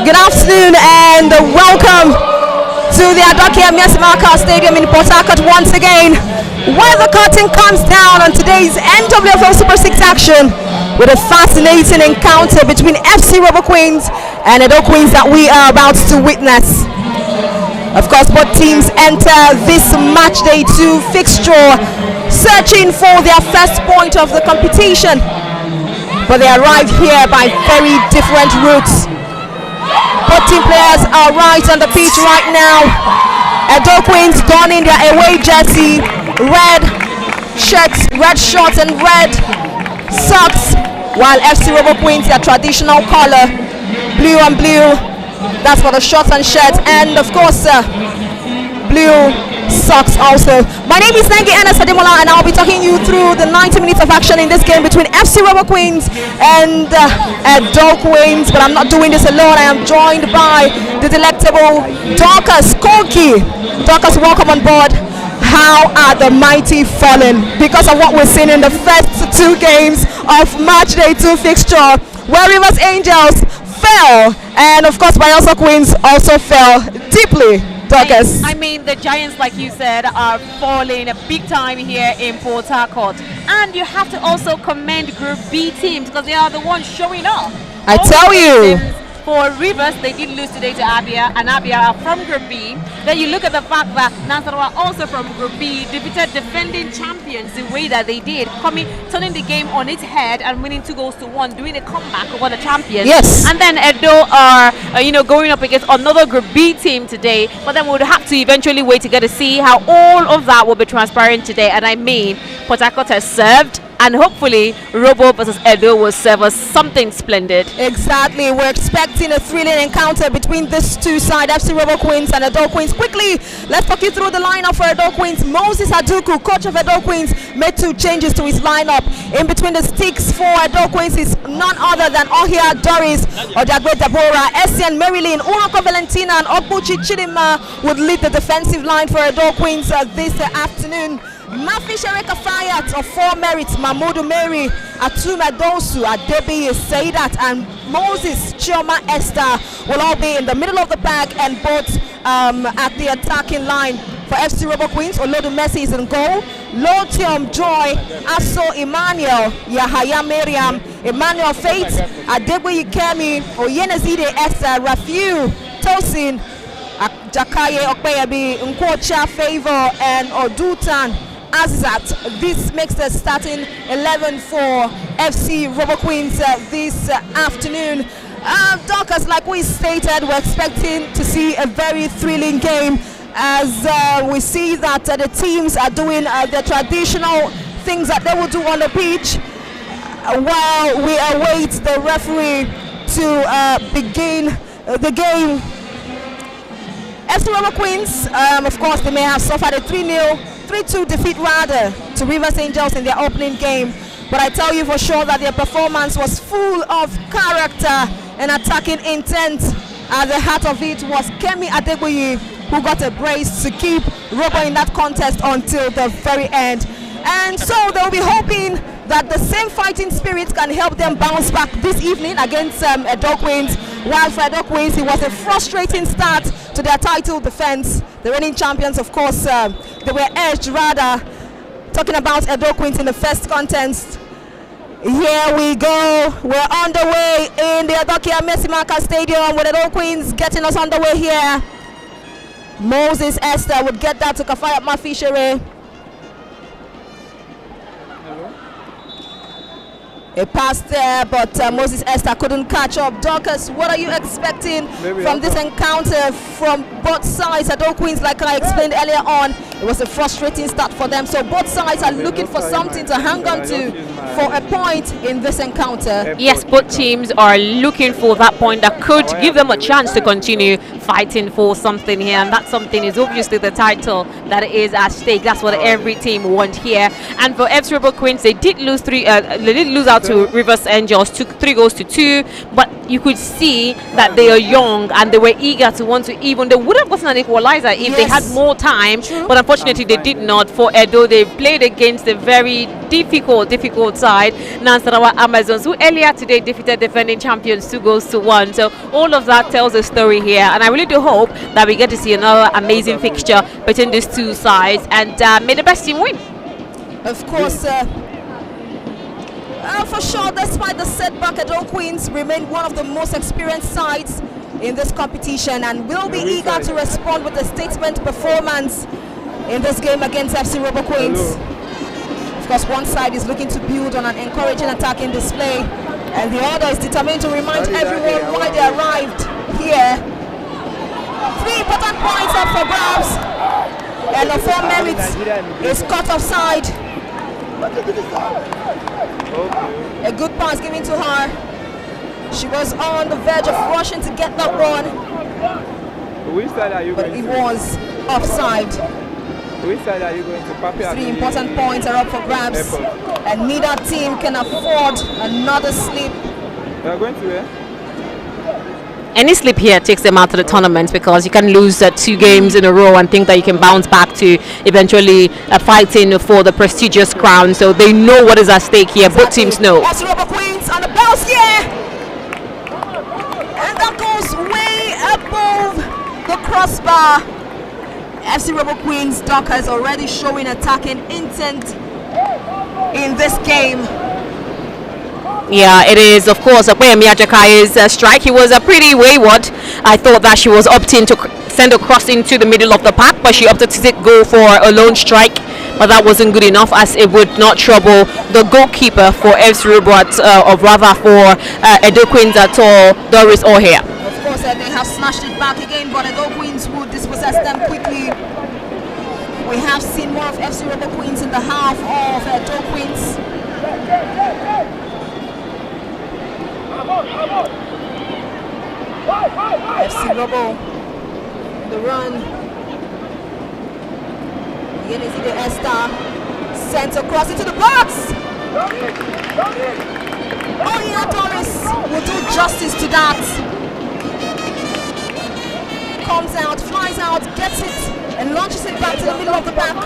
Good afternoon and welcome to the PREMIERSHIP Stadium in Port-HARCOUrt once again, where the curtain comes down on today's NWFL Super 6 action with a fascinating encounter between FC ROBO Queens and EDO Queens that we are about to witness. Of course, both teams enter this match day 2 fixture searching for their first point of the competition, but they arrive here by very different routes. Both team players are right on the pitch right now. EDO Queens donning their away jersey, red shirts, red shorts and red socks, while FC ROBO Queens their traditional color, blue and blue. That's for the shorts and shirts, and of course blue socks also. My name is Nengi Anna Sademola, and I'll be talking you through the 90 minutes of action in this game between FC ROBO Queens and EDO Queens. But I'm not doing this alone. I am joined by the delectable Dorcas Koki. Dorcas, welcome on board. How are the mighty fallen because of what we're seeing in the first 2 games of match day 2 fixture, where Rivers Angels fell, and of course Bayelsa Queens also fell deeply. Dorcas. I mean, the Giants, like you said, are falling big time here in Port-HARCOUrt, and you have to also commend Group B teams because they are the ones showing up. I tell you. For Rivers, they did lose today to Abia, and Abia are from Group B. Then you look at the fact that Nasarawa also from Group B defeated defending champions the way that they did, turning the game on its head and winning 2-1, doing a comeback over the champions. Yes. And then EDO are, going up against another Group B team today. But then we would have to eventually wait to get to see how all of that will be transparent today. And I mean, Port-HARCOUrt has served, and hopefully ROBO versus EDO will serve us something splendid. Exactly. We're expecting a thrilling encounter between these two sides, FC ROBO Queens and EDO Queens. Quickly, let's talk you through the lineup for EDO Queens. Moses Aduku, coach of EDO Queens, made 2 changes to his lineup. In between the sticks for EDO Queens is none other than Ohia Doris, Odagwe Deborah, Essian Marilyn, Unoko Valentina and Ogbuchi Chidima would lead the defensive line for EDO Queens this afternoon. Mafi Shereka Fayat of 4 merits, Mahmoud Mary, Atuma Dosu, Adebi Seidat and Moses Chioma Esther will all be in the middle of the pack, and both at the attacking line. For FC ROBO Queens, Olodu Messi is in goal, Lotium Joy, Aso Emmanuel, Yahaya Miriam, Emmanuel Faith, Adegwe Yikemi, Oyenezide Esther, Rafiu Tosin, Jakaye Okpeyabi, Nkwocha Favor and Odutan Azizat. This makes the starting 11 for FC ROBO Queens this afternoon. Dorcas, like we stated, we're expecting to see a very thrilling game as we see that the teams are doing the traditional things that they will do on the pitch while we await the referee to begin the game. FC ROBO Queens, of course, they may have suffered a 3-2 defeat rather to Rivers Angels in their opening game, but I tell you for sure that their performance was full of character and attacking intent. At the heart of it was Kemi Adegbuyi, who got a brace to keep ROBO in that contest until the very end. And so they'll be hoping that the same fighting spirit can help them bounce back this evening against EDO Queens. While for EDO Queens, it was a frustrating start to their title defense. The reigning champions, of course, they were edged rather. Talking about EDO Queens in the first contest. Here we go. We're on the way in the PREMIERSHIP Stadium with EDO Queens getting us on the way here. Moses Esther would get that to Kafayat Mafishere. A pass there, but Moses Esther couldn't catch up. Dorcas, what are you expecting from this encounter from both sides? EDO Queens, like I explained earlier on, it was a frustrating start for them. So both sides are looking for something to hang on to for a point in this encounter. Yes, both teams are looking for that point that could give them a chance to continue fighting for something here, and that something is obviously the title that is at stake. That's what every team wants here. And for FC ROBO Queens, they did lose out to Rivers Angels, 3-2, but you could see that they are young and they were eager to want to even. They would have gotten an equalizer if they had more time, but unfortunately they did not. For Edo, they played against a very difficult side, Nansarawa Amazons, who earlier today defeated defending champions 2-1. So all of that tells a story here, and I really do hope that we get to see another amazing fixture between these two sides, and may the best team win. Of course, for sure, despite the setback, Edo Queens remain one of the most experienced sides in this competition and will be eager to respond with a statement performance in this game against FC ROBO Queens. Of course, one side is looking to build on an encouraging attacking display, and the other is determined to remind everyone why they arrived here. 3 important points up for grabs, and the 4 merits is cut offside. A good pass given to her. She was on the verge of rushing to get that one, but it was offside. Which side are you going to? 3 important points are up for grabs, and neither team can afford another slip. You are going to where? Any slip here takes them out of the tournament, because you can lose 2 games in a row and think that you can bounce back to eventually fighting for the prestigious crown. So they know what is at stake here. Both teams know. That's ROBO Queens on the bounce here, and that goes way above the crossbar. FC ROBO Queens Dockers already showing attacking intent in this game. Yeah, it is, of course, Okoyemi Ajakaye's strike. He was pretty wayward. I thought that she was opting to send a cross into the middle of the pack, but she opted to go for a lone strike. But that wasn't good enough, as it would not trouble the goalkeeper for FC ROBO, or rather for Edo Queens at all, Doris O'Hare. Of course, they have smashed it back again, but Edo Queens will dispossess them quickly. We have seen more of FC ROBO Queens in the half of Edo Queens. FC ROBO, the run. Again, is it the Esther sent across into the box? Oh yeah, Doris will do justice to that. Comes out, flies out, gets it, and launches it back to the middle of the pack.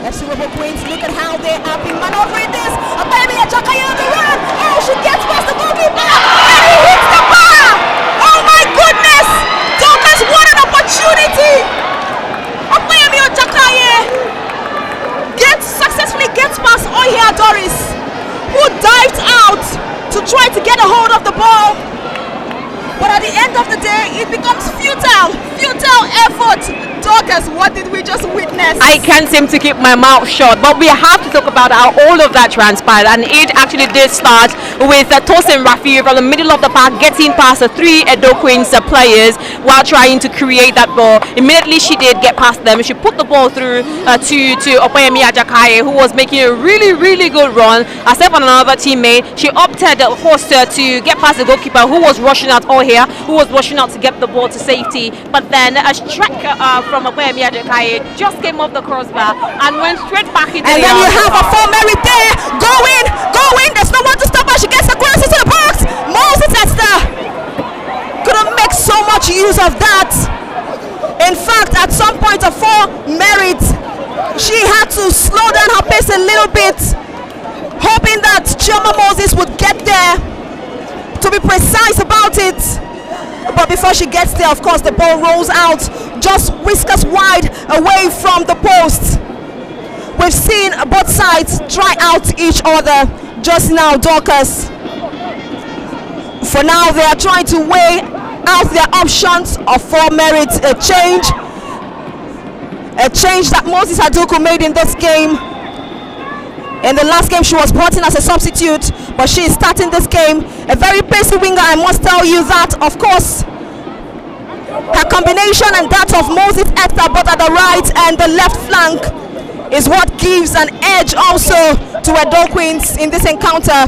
FC ROBO Queens, look at how they have been maneuvering this. Okoyemi Ajakaye on the run. Oh, she gets past the goalkeeper, and he hits the bar. Oh my goodness! Dockers, what an opportunity! Okoyemi Ajakaye successfully gets past Ohia Doris, who dived out to try to get a hold of the ball. But at the end of the day, it becomes futile effort. Dockers, what did we just witness? I can't seem to keep my mouth shut, but we have to talk about how all of that transpired, and it actually did start with Tosin Rafi from the middle of the park getting past the 3 Edo Queens players while trying to create that ball. Immediately she did get past them. She put the ball through to Okoyemi Ajakaye, who was making a really good run. Herself and another teammate, she opted, of course, to get past the goalkeeper, who was rushing out all here, who was rushing out to get the ball to safety. But then a strike from Okoyemi Ajakaye just came off the crossbar and went straight back into and the then you area. have a 4 merit there. Go in. There's no one to stop her. She gets across into the box. Moses Esther couldn't make so much use of that. In fact, at some point, a 4 merit, she had to slow down her pace a little bit, hoping that Chioma Moses would get there, to be precise about it. But before she gets there, of course, the ball rolls out, just whiskers wide away from the post. We've seen both sides try out each other just now, Dockers. For now, they are trying to weigh out their options of 4 merits, a change that Moses Aduku made in this game. In the last game, she was brought in as a substitute, but she is starting this game. A very pacey winger, I must tell you that. Of course, her combination and that of Moses Esther, both at the right and the left flank, is what gives an edge also to Edo Queens in this encounter.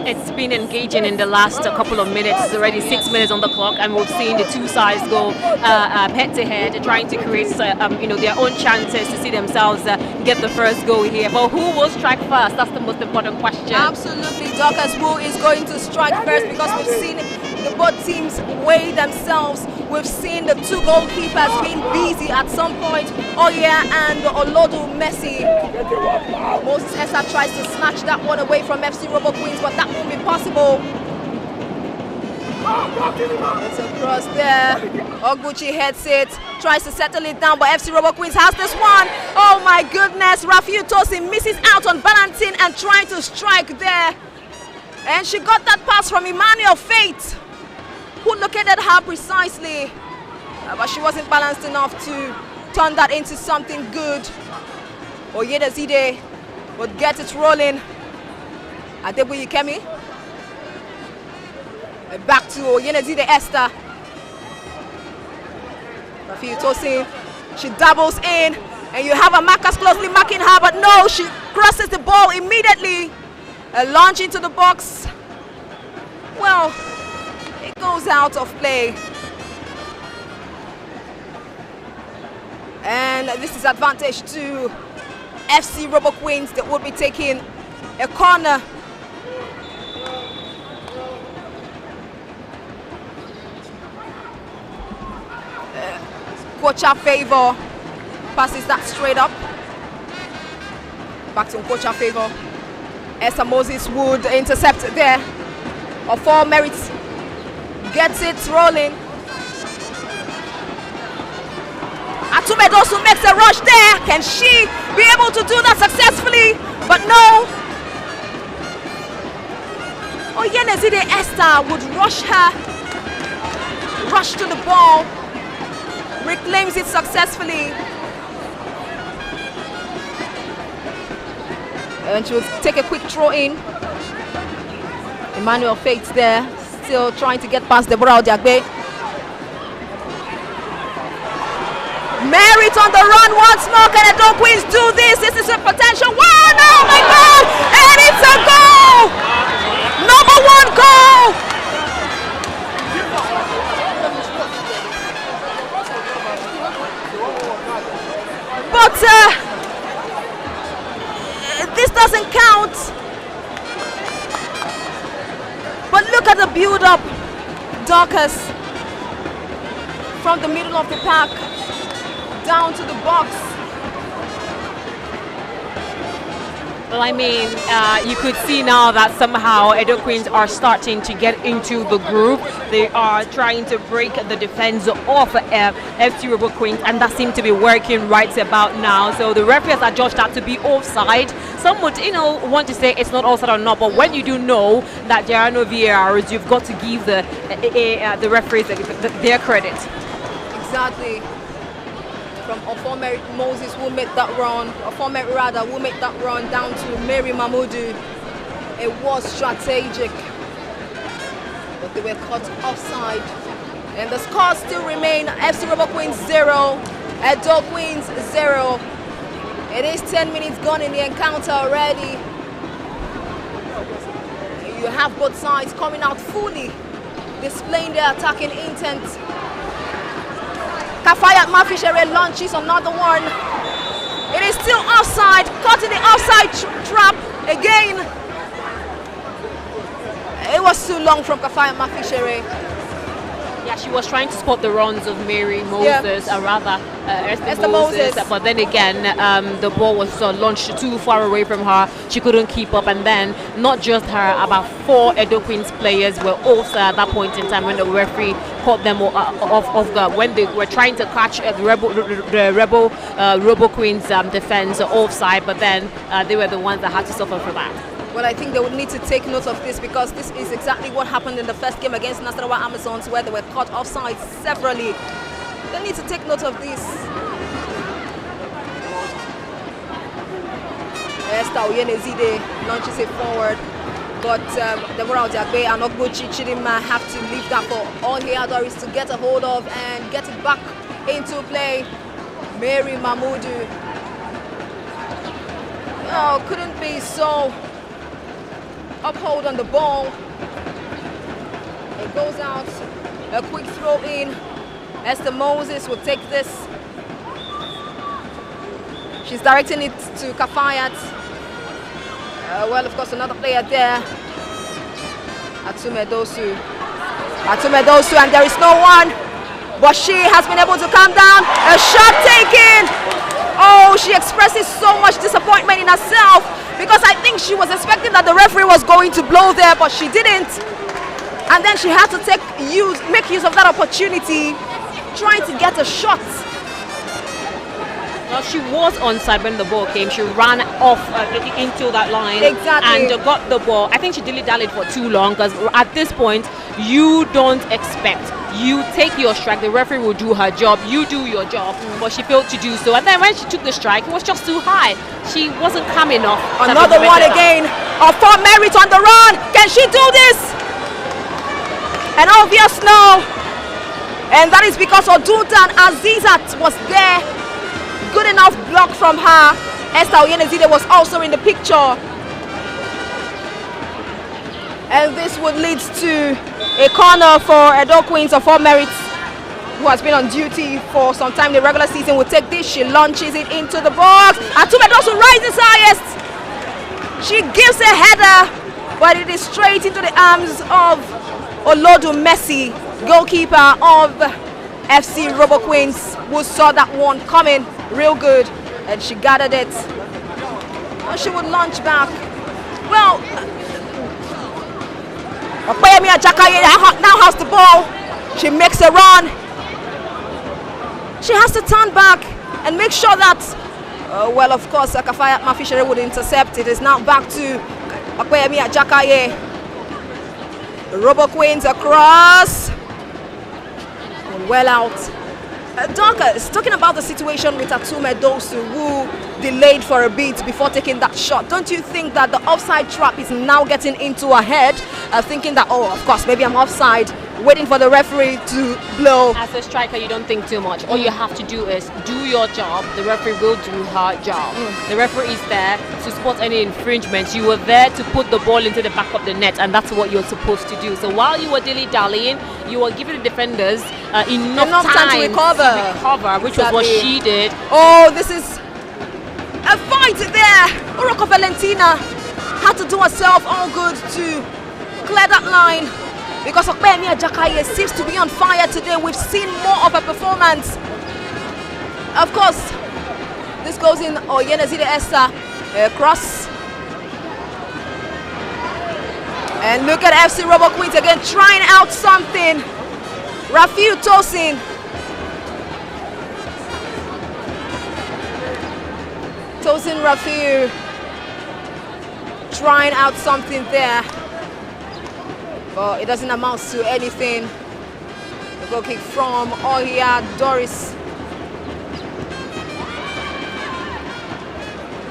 It's been engaging in the last couple of minutes. It's already 6 minutes on the clock, and we've seen the two sides go head-to-head, trying to create their own chances to see themselves get the first goal here. But who will strike first? That's the most important question. Absolutely, Dorcas. Who is going to strike first? Because we've seen the both teams weigh themselves. We've seen the two goalkeepers being busy at some point. Oye and Olodu Messi. Moses Hessa tries to snatch that one away from FC Robo Queens, but that won't be possible. It's across there. Ogbuchi heads it, tries to settle it down, but FC Robo Queens has this one. Oh my goodness, Rafiu Tosin misses out on balancing and trying to strike there. And she got that pass from Emmanuel Fate, who located her precisely. But she wasn't balanced enough to turn that into something good. Oyedezide would get it rolling. Adebuyi Kemi. Back to Oyedezide Esther. Rafiu Tosin, she doubles in, and you have a Marcus closely marking her, but no, she crosses the ball immediately. A launch into the box. Well, it goes out of play. And this is advantage to FC Robo Queens that will be taking a corner. Kocha Favor passes that straight up. Back to Kocha Favor. Esther Moses would intercept there. Ofor Merits gets it rolling. Atumedosu makes a rush there. Can she be able to do that successfully? But no. Oyenezide Esther would rush to the ball, reclaims it successfully. And she will take a quick throw in. Emmanuel Fates there, still trying to get past Deborah Odiagbe. Merit on the run once more. Can the Dog Queens do this? This is a potential one. Oh my God! And it's a goal! Number one goal! But this doesn't count. But look at the build-up, Dorcas, from the middle of the park down to the box. Well, I mean, you could see now that somehow Edo Queens are starting to get into the groove. They are trying to break the defense of FC Robo Queens, and that seems to be working right about now. So the referees are judged that to be offside. Some would, want to say it's not offside or not, but when you do know that there are no VARs, you've got to give the referees their credit. Exactly. From Ofor Moses, who made that run, Ofor Rather, who made that run down to Mary Mahmoudou. It was strategic, but they were caught offside. And the scores still remain: FC Robo Queens 0, Edo Queens 0. It is 10 minutes gone in the encounter already. You have both sides coming out fully, displaying their attacking intent. Kafayat Mafishere launches another one. It is still offside, caught in the offside trap again. It was too long from Kafayat Mafishere. Yeah, she was trying to spot the runs of Mary Moses, or rather Esther Moses. But then again, the ball was launched too far away from her. She couldn't keep up, and then not just her, about 4 Edo Queens players were also at that point in time when the referee caught them off guard when they were trying to catch the Robo Queens defense offside. But then they were the ones that had to suffer for that. Well, I think they would need to take note of this, because this is exactly what happened in the first game against Nasarawa Amazons, where they were caught offside severally. They need to take note of this. Esther Oyenezide launches it forward, but Deborah Odiagbe and Ogbuchi Chidinma have to leave that for all Headoris to get a hold of and get it back into play. Mary Mahmoudou. Oh, couldn't be so uphold on the ball. It goes out. A quick throw in. Esther Moses will take this. She's directing it to Kafayat. Well, of course, another player there. Atumedosu. Atumedosu, and there is no one. But she has been able to calm down. A shot taken. Oh, she expresses so much disappointment in herself because I think she was expecting that the referee was going to blow there, but she didn't. And then she had to make use of that opportunity, trying to get a shot. Well, she was onside when the ball came. She ran off into that line. Exactly. And got the ball. I think she dilly-dallied for too long because at this point, you don't expect. You take your strike, the referee will do her job, you do your job, but she failed to do so. And then when she took the strike, it was just too high. She wasn't calm enough. Another one again. For Merit on the run. Can she do this? An obvious no. And that is because Oduntan Azizat was there. Good enough block from her. Esther Oyenezide was also in the picture. And this would lead to a corner for Edo Queens of All Merits, who has been on duty for some time in the regular season. Will take this. She launches it into the box. Atumedosu rises highest. She gives a header, but it is straight into the arms of Olodu Messi, goalkeeper of FC Robo Queens, who saw that one coming real good, and she gathered it. And she would launch back. Well, Opeyemi Ajakaye now has the ball. She makes a run. She has to turn back and make sure that, well, of course, Kafayat Mafishere would intercept. It is now back to Opeyemi Ajakaye. Robo Queens across. Well out. Dorcas, talking about the situation with Atumedosu, who delayed for a bit before taking that shot. Don't you think that the offside trap is now getting into her head, thinking that, oh, of course, maybe I'm offside, waiting for the referee to blow? As a striker, you don't think too much. All you have to do is do your job. The referee will do her job. The referee is there to spot any infringements. You were there to put the ball into the back of the net, and that's what you're supposed to do. So while you were dilly-dallying, you were giving the defenders enough time to recover, which was what she did. Oh, this is a fight there. Uroko Valentina had to do herself all good to clear that line, because Opeyemi Ajakaye seems to be on fire today. We've seen more of her performance. Of course, this goes in Oyenezide Esther cross. And look at FC Robo Queens again, trying out something. Rafiu Tosin. Tosin Rafiu trying out something there, but it doesn't amount to anything. The goal kick from Ohia Doris.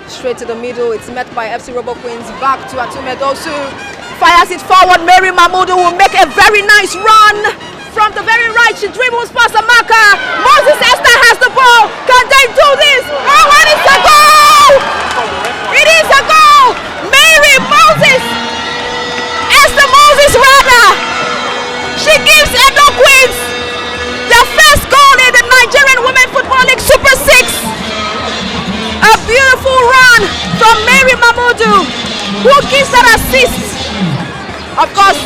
Straight to the middle. It's met by FC Robo Queens. Back to Atumedosu. Fires it forward. Mary Mahmoudou will make a very nice run. From the very right, she dribbles past Amaka. Moses Esther has the ball. Can they do this? Oh, and it's a goal! It is a goal! Mary Moses! Esther Moses, rather! She gives Edo Queens their first goal in the Nigerian Women Football League Super 6. A beautiful run from Mary Mahmoudou, who gives that assist. Of course,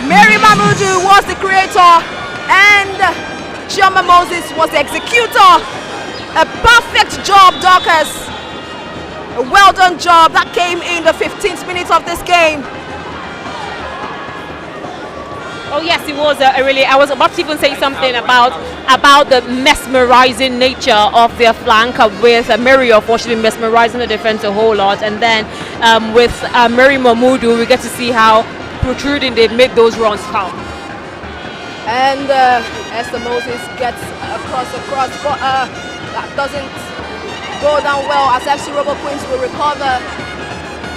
Mary Mahmoudou was the creator and Chioma Moses was the executor. A perfect job, Dorcas. A well done job that came in the 15th minute of this game. Oh yes, it was really. I was about to even say something about the mesmerizing nature of their flank with Mary, unfortunately mesmerizing the defense a whole lot, and then with Mary Mahmoudou, we get to see how protruding they've made those runs count. And Esther Moses gets across, but that doesn't go down well as FC Robo Queens will recover.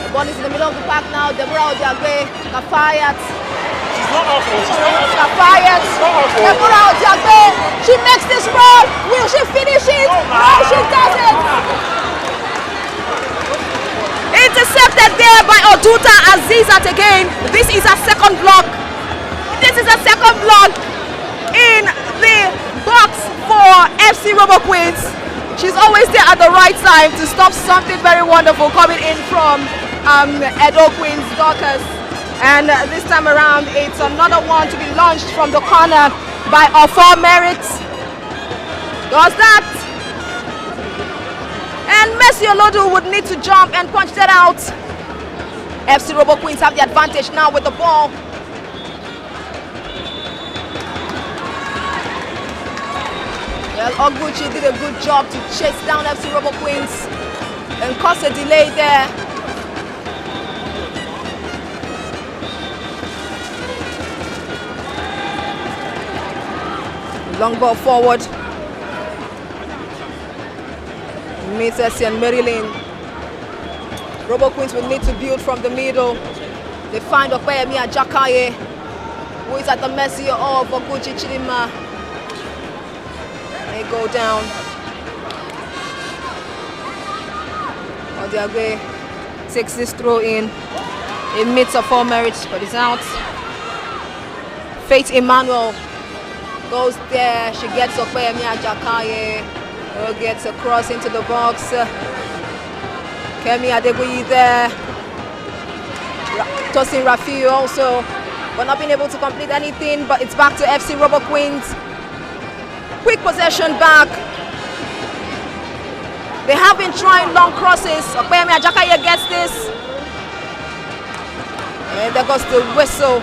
The ball is in the middle of the park now. Deborah Odiagbe, Kafayat. She's not awful. She's not awful. Kafayat. Deborah Odiagbe. She makes this run. Will she finish it? No, she doesn't. Intercepted there by Oduta Azizat again. This is a second block. This is a second block in the box for FC Robo Queens. She's always there at the right time to stop something very wonderful coming in from Edo Queens Dorcas. And this time around, it's another one to be launched from the corner by Ofor Merit. Does that? And Messi Olodu would need to jump and punch that out. FC Robo Queens have the advantage now with the ball. Well, Ogbuchi did a good job to chase down FC Robo Queens and cause a delay there. Long ball forward. Meets and Marilyn. Robo Queens will need to build from the middle. They find Okweyemi Ajakaye, who is at the mercy of Oguchi Chidima. They go down. Odiagwe takes this throw in. It meets Ofor Merit, but it's out. Faith Emmanuel goes there. She gets Okweyemi Ajakaye. Gets across into the box. Kemi Adebuyi there. Tosin Rafiu also, but not being able to complete anything. But it's back to FC Robo Queens. Quick possession back. They have been trying long crosses. Okweyemi Ajakaye gets this. And there goes the whistle.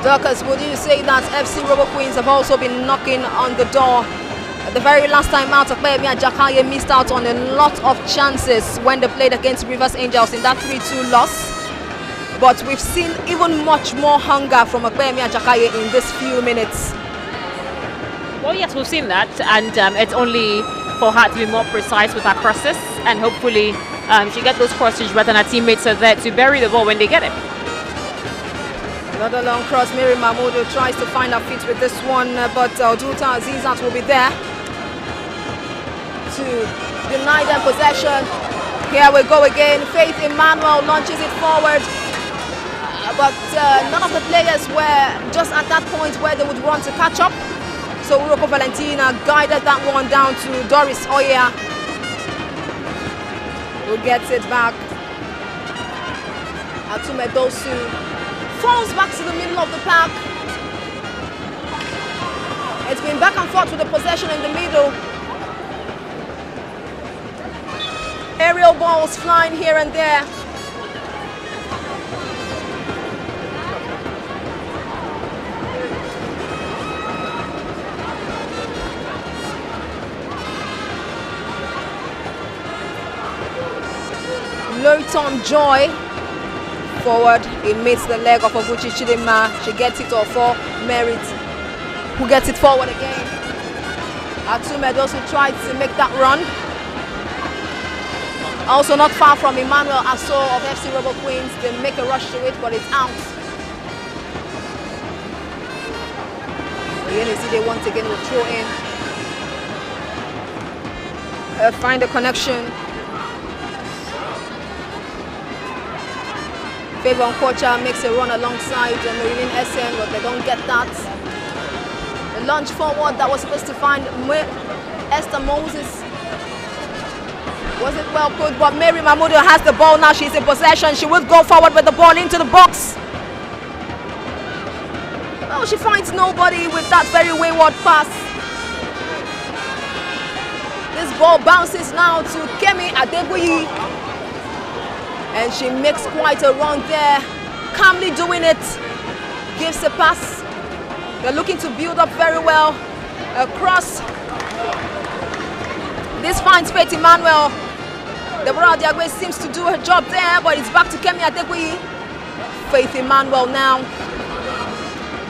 Dorcas, would you say that FC Robo Queens have also been knocking on the door? The very last time out, Okweyemi Ajakaye missed out on a lot of chances when they played against Rivers Angels in that 3-2 loss. But we've seen even much more hunger from Okweyemi Ajakaye in this few minutes. Well, yes, we've seen that, and it's only for her to be more precise with her crosses, and hopefully she gets those crosses rather than her teammates are there to bury the ball when they get it. Another long cross. Mary Mahmoud tries to find her feet with this one, but Oduta Azizat will be there to deny them possession. Here we go again. Faith Emmanuel launches it forward, but none of the players were just at that point where they would run to catch up. So Uroko Valentina guided that one down to Doris Oya, who gets it back. Atume Dosu falls back to the middle of the pack. It's been back and forth with the possession in the middle. Aerial balls flying here and there. Loiton Joy forward, it meets the leg of Oguchi Chidima. She gets it off for Merit, who gets it forward again. Atumed also tried to make that run. Also not far from Emmanuel Asso of FC Robo Queens. They make a rush to it, but it's out. They once again will throw in. Find a connection. Favon Kocha makes a run alongside Marilyn Essen, but they don't get that. The launch forward that was supposed to find Esther Moses wasn't well put, but Mary Mahmoud has the ball now. She's in possession. She will go forward with the ball into the box. Oh, she finds nobody with that very wayward pass. This ball bounces now to Kemi Adebuyi. And she makes quite a run there, calmly doing it, gives a pass. They're looking to build up very well across. This finds Faith Emmanuel. Deborah Diagwe seems to do her job there, but it's back to Kemi Adebuyi. Faith Emmanuel now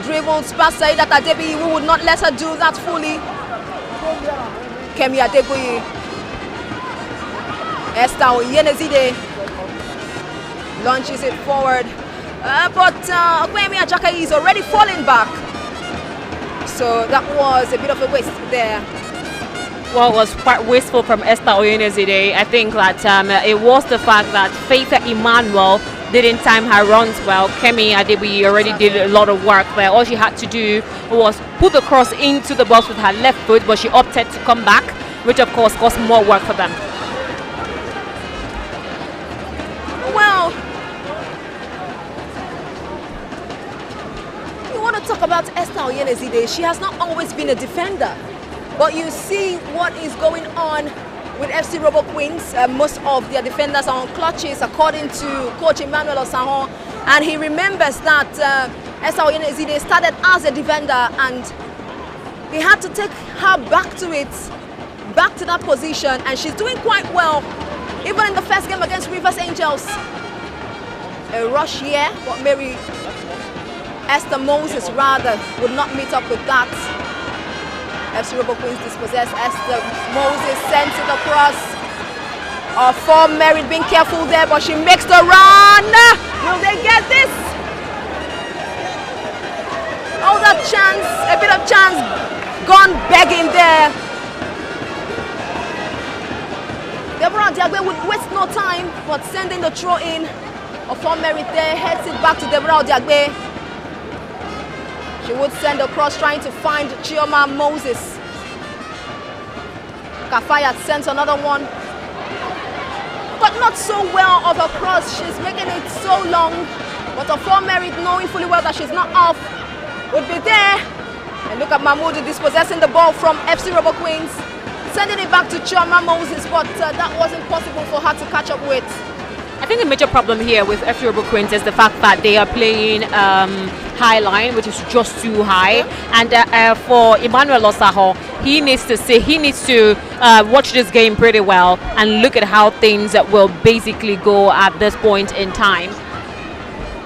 dribbles past Saidat Adebuyi, who would not let her do that fully. Kemi Adebuyi. Esther Oyenezide launches it forward, but Okweyemi Ajakaye is already falling back. So that was a bit of a waste there. Well, it was quite wasteful from Esther Oyenezide. I think that it was the fact that Faith Emmanuel didn't time her runs well. Kemi Adebuyi already did a lot of work there. All she had to do was put the cross into the box with her left foot, but she opted to come back, which of course caused more work for them. Well, you want to talk about Esther Oyenezide. She has not always been a defender, but you see what is going on with FC Robo Queens. Most of their defenders are on clutches, according to Coach Emmanuel Osahon, and he remembers that Esther Oyenezide started as a defender and he had to take her back to that position, and she's doing quite well. Even in the first game against Rivers Angels, a rush here, but Mary Esther Moses rather would not meet up with that. FC Robo Queens dispossessed. Esther Moses sends it across. For Mary being careful there, but she makes the run. Will they get this? Oh, that chance, a bit of chance gone begging there. Deborah Diagbe would waste no time, but sending the throw in. For Mary there, heads it back to Deborah Diagbe. She would send across, trying to find Chioma Moses. Kafaya sends another one, but not so well of a cross. She's making it so long, but for Mary, knowing fully well that she's not off, would be there. And look at Mahmoud dispossessing the ball from FC Robo Queens, sending it back to Chioma Moses, but that wasn't possible for her to catch up with. I think the major problem here with FC Robo Queens is the fact that they are playing high line, which is just too high. And for Emmanuel Osaho, he needs to watch this game pretty well and look at how things will basically go at this point in time,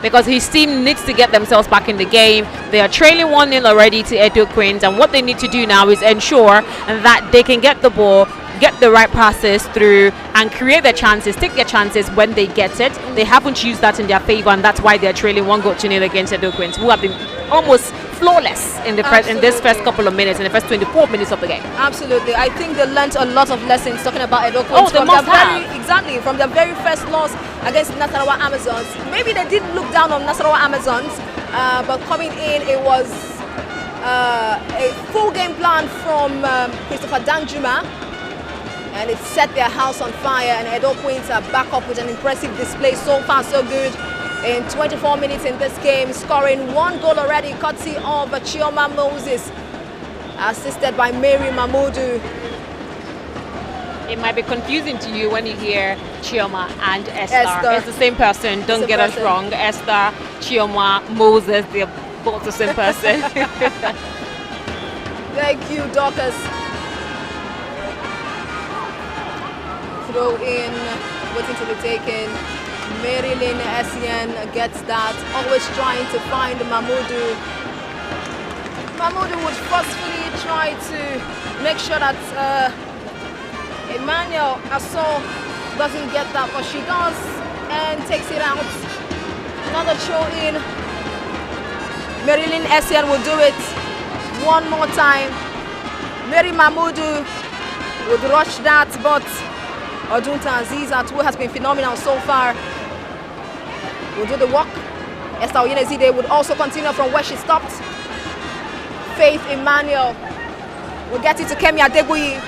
because his team needs to get themselves back in the game. They are trailing 1-0 already to Edo Queens, and what they need to do now is ensure that they can get the ball, get the right passes through, and create their chances, take their chances when they get it. They haven't used that in their favor, and that's why they're trailing 1-0 against Edo Queens, who have been almost flawless in this first couple of minutes, in the first 24 minutes of the game. Absolutely. I think they learned a lot of lessons talking about Edo Queens from their very first loss against Nasarawa Amazons. Maybe they did look down on Nasarawa Amazons, but coming in, it was a full game plan from Christopher Danjuma, and it set their house on fire, and Edo Queens are back up with an impressive display. So far so good in 24 minutes in this game, scoring 1 goal already, courtesy of Chioma Moses, assisted by Mary Mahmoudou. It might be confusing to you when you hear Chioma and Esther. It's the same person, don't get us wrong. Esther, Chioma, Moses, they're both the same person. Thank you, Dorcas. Throw in, waiting to be taken. Marilyn Essien gets that, always trying to find Mahmoudou. Mahmoudou would forcefully try to make sure that Emmanuel Asso doesn't get that, but she does and takes it out. Another throw in. Marilyn Essien will do it one more time. Mary Mahmoudou would rush that, but Odunta Azizat, who has been phenomenal so far, will do the work. Esther Oyenezide would also continue from where she stopped. Faith Emmanuel will get it to Kemi Adebuyi.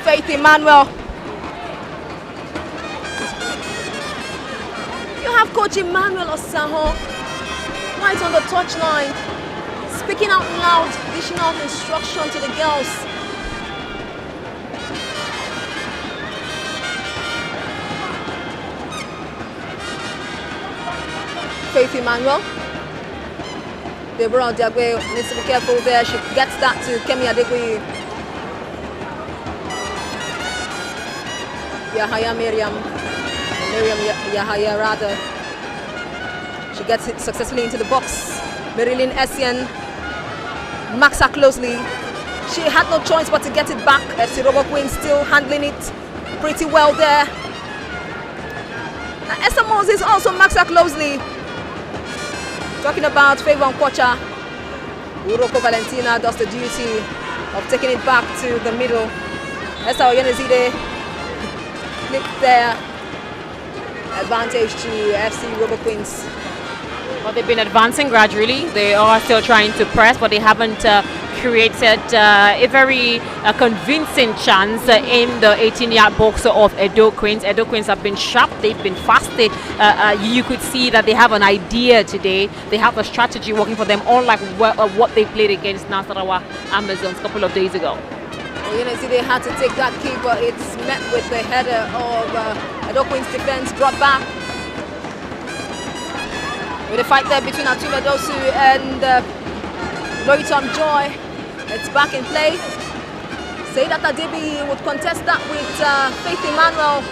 Faith Emmanuel. You have Coach Emmanuel Osaho right on the touchline, speaking out loud, dishing out instruction to the girls. Faith Emmanuel. Deborah Diagbe needs to be careful there. She gets that to Kemi Adebuyi. Miriam Yahaya rather. She gets it successfully into the box. Marilyn Essien marks her closely. She had no choice but to get it back. FC Robo Queen still handling it pretty well there. And Esther Moses also marks her closely. Talking about Favor Nkwocha, Uroko Valentina does the duty of taking it back to the middle. Esther Oyenezide flipped their advantage to FC Robo Queens. Well, they've been advancing gradually. They are still trying to press, but they haven't created a very convincing chance in the 18-yard box of Edo Queens. Edo Queens have been sharp. They've been fast. You could see that they have an idea today. They have a strategy working for them, unlike what they played against Nasarawa Amazons a couple of days ago. Well, you know, see, they had to take that kick, but it's met with the header of Edo Queens defense brought back. With a fight there between Atuma Dosu and Loitom Joy. It's back in play. Saidat Adibi would contest that with Faith Emmanuel.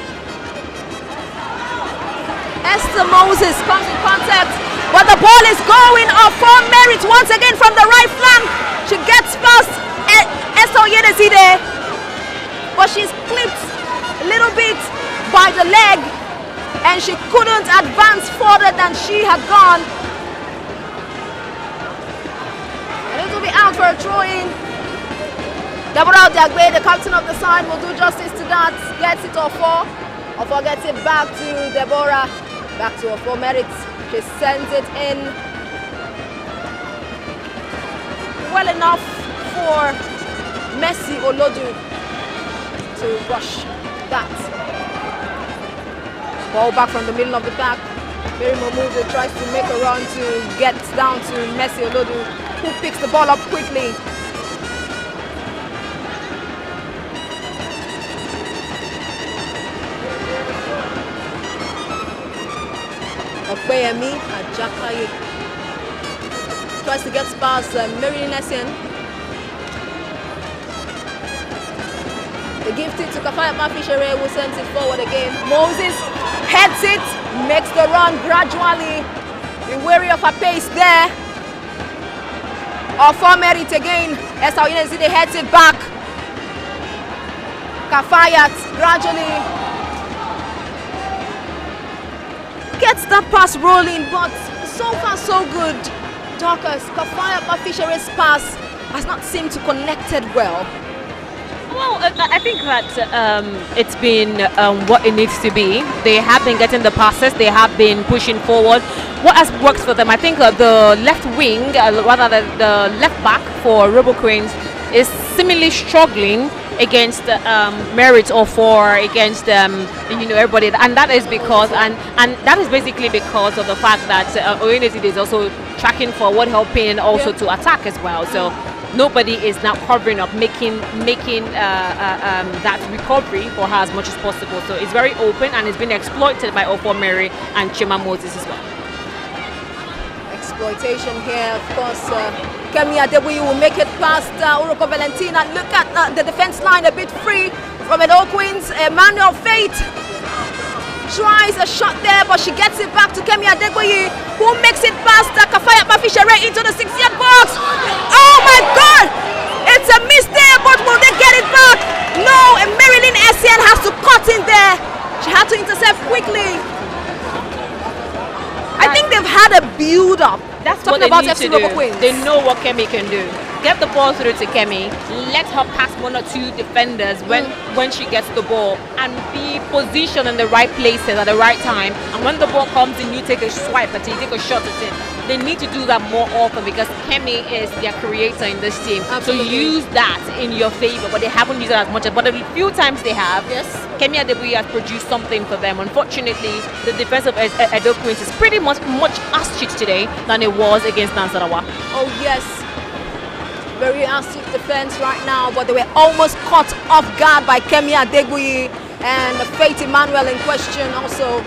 Esther Moses comes in contact, but the ball is going off for Merit once again from the right flank. She gets past Esther Oyenezide, but she's clipped a little bit by the leg, and she couldn't advance further than she had gone. And it will be out for a throw-in. Deborah Dagbe, the captain of the side, will do justice to that. Gets it off four. Ofo gets it back to Deborah. Back to Ofo Merit. She sends it in well enough for Messi Olodu to rush that. Ball back from the middle of the pack. Mary Momudu tries to make a run to get down to Messi Olodu, who picks the ball up quickly. Okpeyemi Ajakaye tries to get past Mary Nessian. They give it to Kafaya Mafishere, who sends it forward again. Moses heads it, makes the run gradually. Be wary of her pace there. For Merit again. Esther Oyenezide heads it back. Kafayat gradually gets that pass rolling, but so far so good. Dorcas, Kafayat Mafishere's pass has not seemed to connected well. Well, I think that it's been what it needs to be. They have been getting the passes. They have been pushing forward. What has worked for them, I think the left wing, rather the left back for Robo Queens is seemingly struggling against Merit or for against everybody, and that is because and that is basically because of the fact that Oyenezide is also tracking forward, helping also to attack as well. So nobody is now covering up, making that recovery for her as much as possible. So it's very open and it's been exploited by Ofo Mary and Chima Moses as well. Exploitation here, of course. Kemi Adebuyi will make it past Uroko Valentina. Look at the defense line a bit free from Edo Queens. Emmanuel Faith tries a shot there, but she gets it back to Kemi Adebuyi, who makes it past Kafaya Mafishere into the 6-yard box. Oh my God! It's a miss there, but will they get it back? No, and Marilyn Essien has to cut in there. She had to intercept quickly. I think they've had a build-up. That's talking what about they need FC to Robo do. Queens. They know what Kemi can do. Get the ball through to Kemi. Let her pass one or two defenders when she gets the ball, and be positioned in the right places at the right time. And when the ball comes in, you take a swipe at it, you take a shot at it. They need to do that more often because Kemi is their creator in this team. Absolutely. So use that in your favor, but they haven't used it as much. But the few times they have, yes, Kemi Adebuyi has produced something for them. Unfortunately, the defense of Edo Queens is pretty much astute today than it was against Nasarawa. Oh yes, very astute defense right now, but they were almost caught off guard by Kemi Adebuyi and Faith Emmanuel in question also.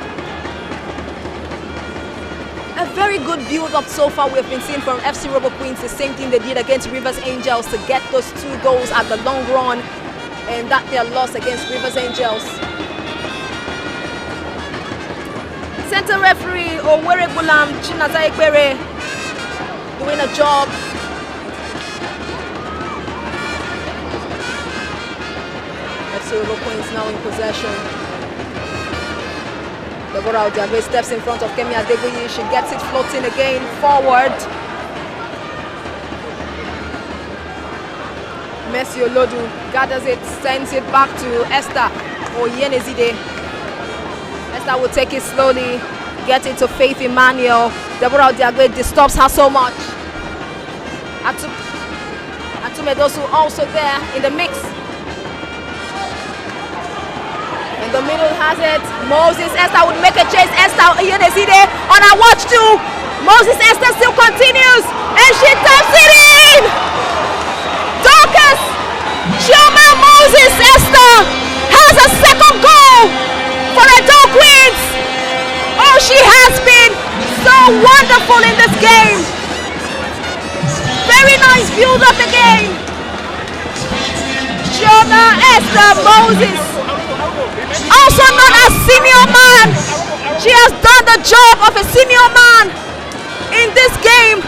A very good build-up so far we've been seeing from FC Robo Queens, the same thing they did against Rivers Angels to get those 2 goals at the long run, and that their loss against Rivers Angels. Center referee Owere Gulam Chinaza Ekpere doing a job. FC Robo Queens now in possession. Deborah Odiagbe steps in front of Kemi Adebuyi. She gets it floating again forward. Messi Olodu gathers it, sends it back to Esther Oyenezide. Esther will take it slowly, get it to Faith Emmanuel. Deborah Odiagbe disturbs her so much. Atumedosu also there in the mix. In the middle has it. Moses Esther would make a chase. Esther Oyenezide on her watch too. Moses Esther still continues and she taps it in. Dorcas Chioma Moses Esther has a second goal for Edo Queens. Oh, she has been so wonderful in this game. Very nice build of the game. Chioma Esther Moses, also known as senior man. She has done the job of a senior man in this game,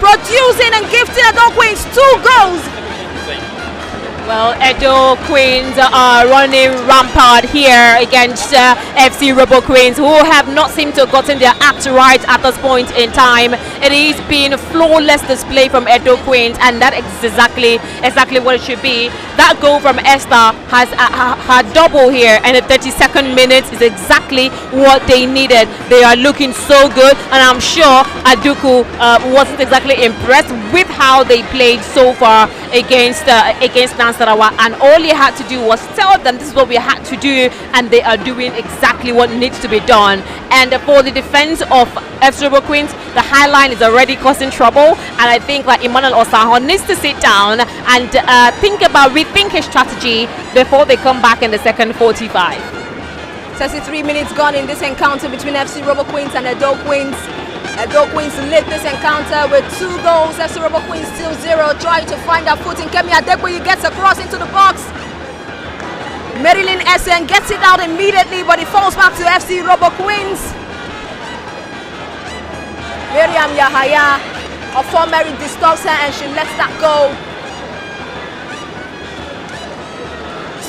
producing and gifting Edo Queens 2 goals. Well, Edo Queens are running rampart here against FC ROBO Queens, who have not seemed to have gotten their act right at this point in time. It is been a flawless display from Edo Queens, and that is exactly what it should be. That goal from Esther has her double here, and the 32nd minute is exactly what they needed. They are looking so good, and I'm sure Aduku wasn't exactly impressed with how they played so far against Nansarawa, and all he had to do was tell them this is what we had to do, and they are doing exactly what needs to be done. And for the defense of FC ROBO Queens, the high line is already causing trouble, and I think that Emmanuel Osaho needs to sit down and rethink his strategy before they come back in the second 45. 33 minutes gone in this encounter between FC ROBO Queens and Edo Queens. Edo Queens led this encounter with 2 goals. FC ROBO Queens still 0, trying to find her footing. Kemi Adeboye gets across into the box. Marilyn Essen gets it out immediately, but it falls back to FC ROBO Queens. Miriam Yahaya of Fort Mary disturbs her and she lets that go.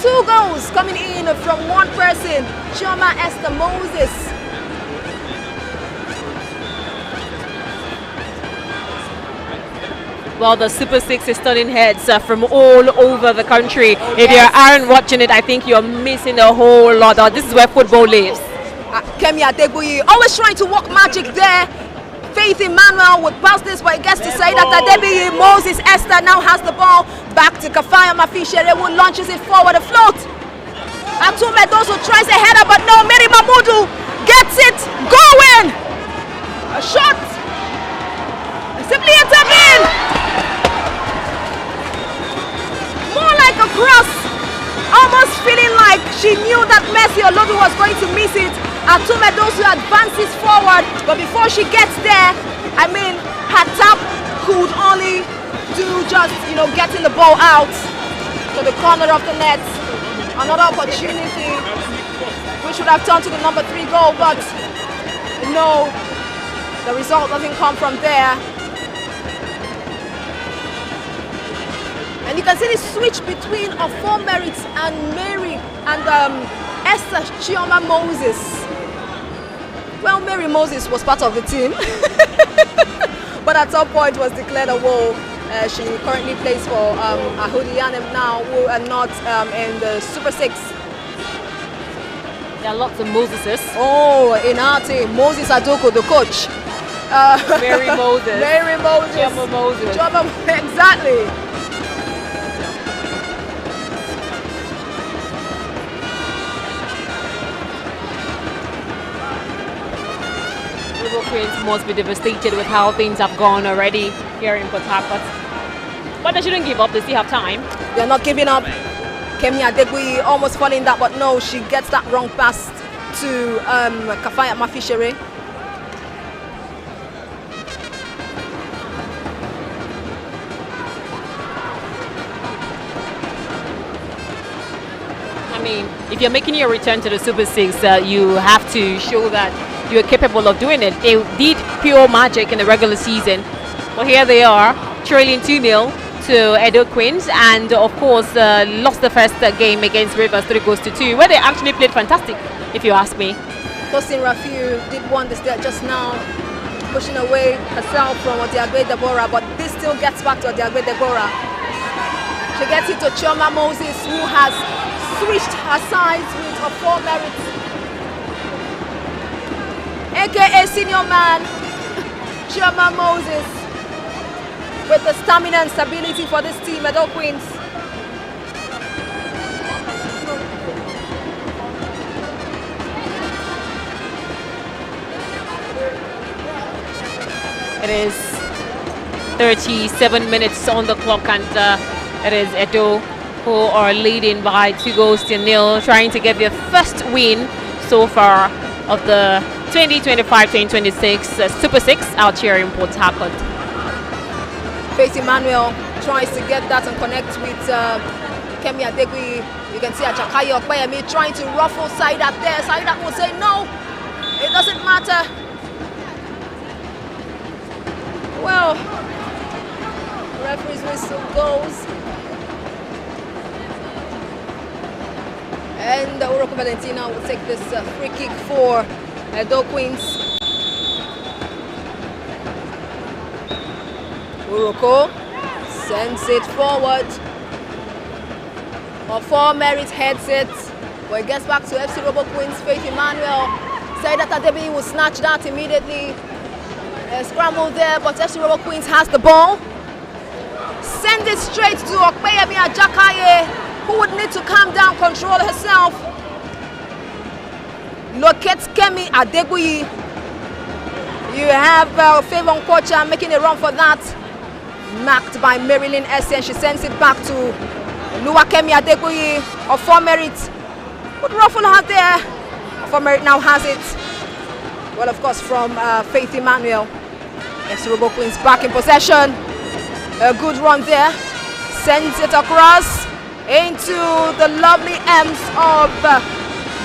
2 goals coming in from one person, Chioma Esther Moses. Well, the Super 6 is turning heads from all over the country. If you aren't watching it, I think you're missing a whole lot. This is where football lives. Kemi Adeboye always trying to work magic there. Faith Emmanuel would pass this, but it gets to say that Adeboye. Moses Esther now has the ball. Back to Kafaya Mafishere, who launches it forward, a float. Atumedosu tries a header, but no, Mary Mamudu gets it going. A shot. Simply intervened. More like a cross. Almost feeling like she knew that Messi Olodu was going to miss it. Atumedosu advances forward, but before she gets there, I mean, her tap could only do just, getting the ball out to the corner of the net. Another opportunity, which would have turned to the number 3 goal, but no, the result doesn't come from there. And you can see the switch between Fort Merit and Mary and Esther Chioma Moses. Well, Mary Moses was part of the team, but at some point was declared a woe. She currently plays for Ahodianem now, who are not in the Super 6. There are lots of Moseses. Oh, in our team, Moses Adoko, the coach. Mary Moses. Mary Moses. Chioma Moses. Exactly. Queens must be devastated with how things have gone already here in PORT-HARCOURT. But they shouldn't give up, they still have time. They're not giving up. Kemi Adeboye almost falling that, but no, she gets that wrong pass to Kafaya Mafishere. I mean, if you're making your return to the Super 6, you have to show that you're capable of doing it. They did pure magic in the regular season. Well, here they are, trailing 2-0 to Edo Queens, and of course lost the first game against Rivers 3-2, where they actually played fantastic, if you ask me. Tosin Rafiu did one this there just now, pushing away herself from Odiagbe Deborah, but this still gets back to Odiagbe Deborah. She gets it to Chioma Moses, who has switched her sides with a 4 merits. AKA senior man, Chioma Moses, with the stamina and stability for this team, Edo Queens. It is 37 minutes on the clock, and it is Edo who are leading by 2-0, trying to get their first win so far of the 2025-2026 Super 6 out here in PORT-HARCOURT. Faith Emmanuel tries to get that and connect with Kemi Adegui. You can see Ajakayo Okpeyemi trying to ruffle Saidat there. Saidat will say no, it doesn't matter. Well, referee's whistle goes. And Uroko Valentina will take this free kick for Edo Queens. Uroko sends it forward. For Merit heads it. But it gets back to FC Robo Queens. Faith Emmanuel said that Adebi will snatch that immediately. Scramble there, but FC Robo Queens has the ball. Send it straight to Okpeyemi Ajakaye, who would need to calm down, control herself. Locates Kemi Adegui. You have Favon Kocha making a run for that. Marked by Marilyn Essien. She sends it back to Kemi Adegui of 4 Merit. Would ruffle her there. 4 Merit now has it. Well, of course, from Faith Emmanuel. FC Robo Queens back in possession. A good run there. Sends it across into the lovely arms of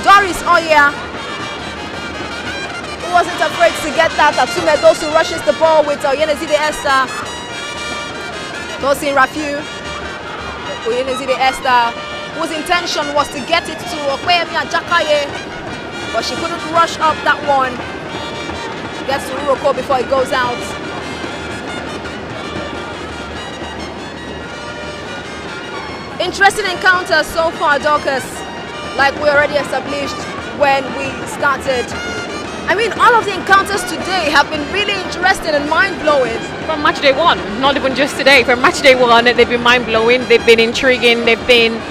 Doris Oya, who wasn't afraid to get that. Atume Dosu rushes the ball with Oyenezide Esther. Tosin Rafiu. Oyenezide Esther, whose intention was to get it to Okpeyemi Ajakaye, but she couldn't rush up that one. Gets to Uroko before it goes out. Interesting encounter so far, Dorcas, like we already established when we started. I mean, all of the encounters today have been really interesting and mind-blowing. From match day one, not even just today, from match day one, they've been mind-blowing, they've been intriguing, they've been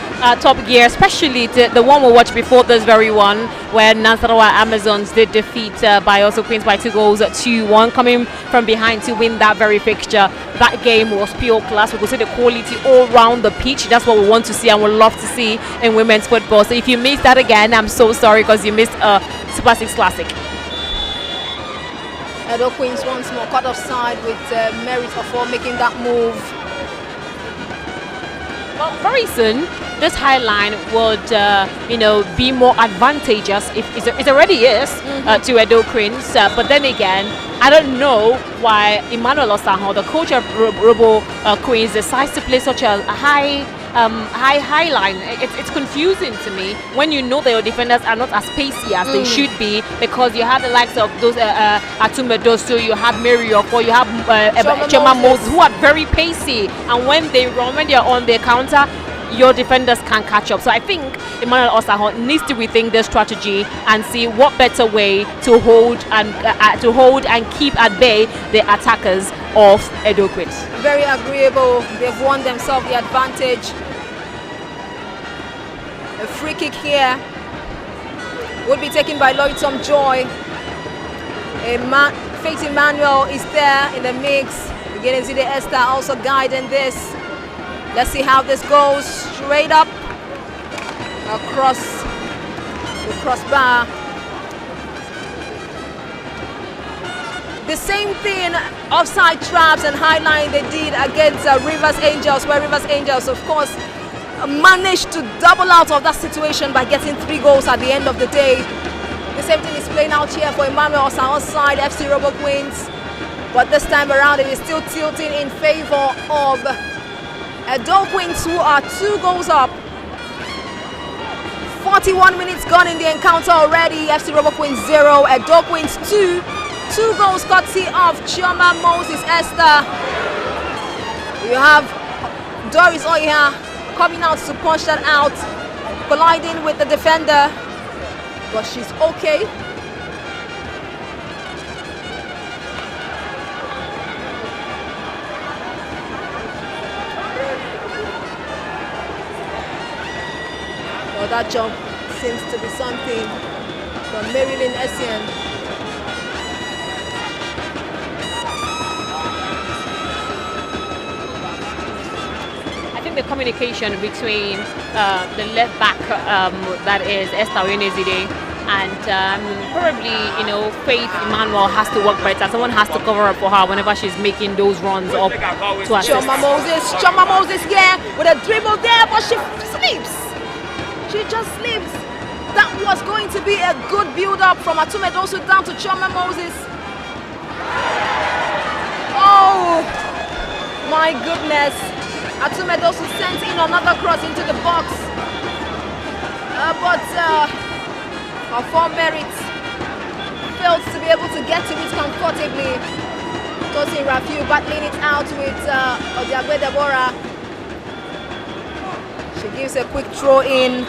top gear, especially the one we watched before this very one, where Nasarawa Amazons did defeat Bayelsa Queens by 2-1, coming from behind to win that very fixture. That game was pure class. We could see the quality all around the pitch. That's what we want to see and would love to see in women's football. So if you missed that again, I'm so sorry, because you missed a Super 6 Classic. Edo Queens once more cut offside with Merit for making that move. Well, very soon, this high line would, be more advantageous. If it already is to Edo Queens. But then again, I don't know why Emmanuel Osaho, the coach of Robo Queens, decides to play such a high line. It's confusing to me when you know that your defenders are not as pacey as they should be, because you have the likes of those Atume Dosu, you have Mary Oko, you have Chioma Moses, who are very pacey, and when they are on their counter, your defenders can't catch up. So I think Emmanuel Osaho needs to rethink their strategy and see what better way to hold and keep at bay the attackers of Edo Queens. Very agreeable. They've won themselves the advantage. A free kick here will be taken by Lloyd Tom Joy. Faith Emmanuel is there in the mix. Beginning Zide Esther also guiding this. Let's see how this goes. Straight up across the crossbar. The same thing, offside traps and high line they did against Rivers Angels, where Rivers Angels, of course, managed to double out of that situation by getting 3 goals at the end of the day. The same thing is playing out here for Emmanuel Osaho's side, FC Robo Queens. But this time around, it is still tilting in favor of Edo Queens, who are 2 goals up. 41 minutes gone in the encounter already. FC Robo Queens 0, Edo Queens 2. 2 goals courtesy of Chioma Moses Esther. You have Doris Oya coming out to punch that out, colliding with the defender, but she's okay. Well, that jump seems to be something from Marilyn Essien. The communication between the left back, that is Esther Oyenezide, and probably, you know, Faith Emmanuel has to work better. Someone has to cover up for her whenever she's making those runs up to assist. Choma Moses, yeah, with a dribble there, but she sleeps. She just sleeps. That was going to be a good build-up from Atumedosu down to Choma Moses. Oh, my goodness. Atumedosu sent in another cross into the box, but her form merits failed to be able to get to it comfortably. Tosin Rafiu battling it out with Odiagbe Deborah. She gives a quick throw in.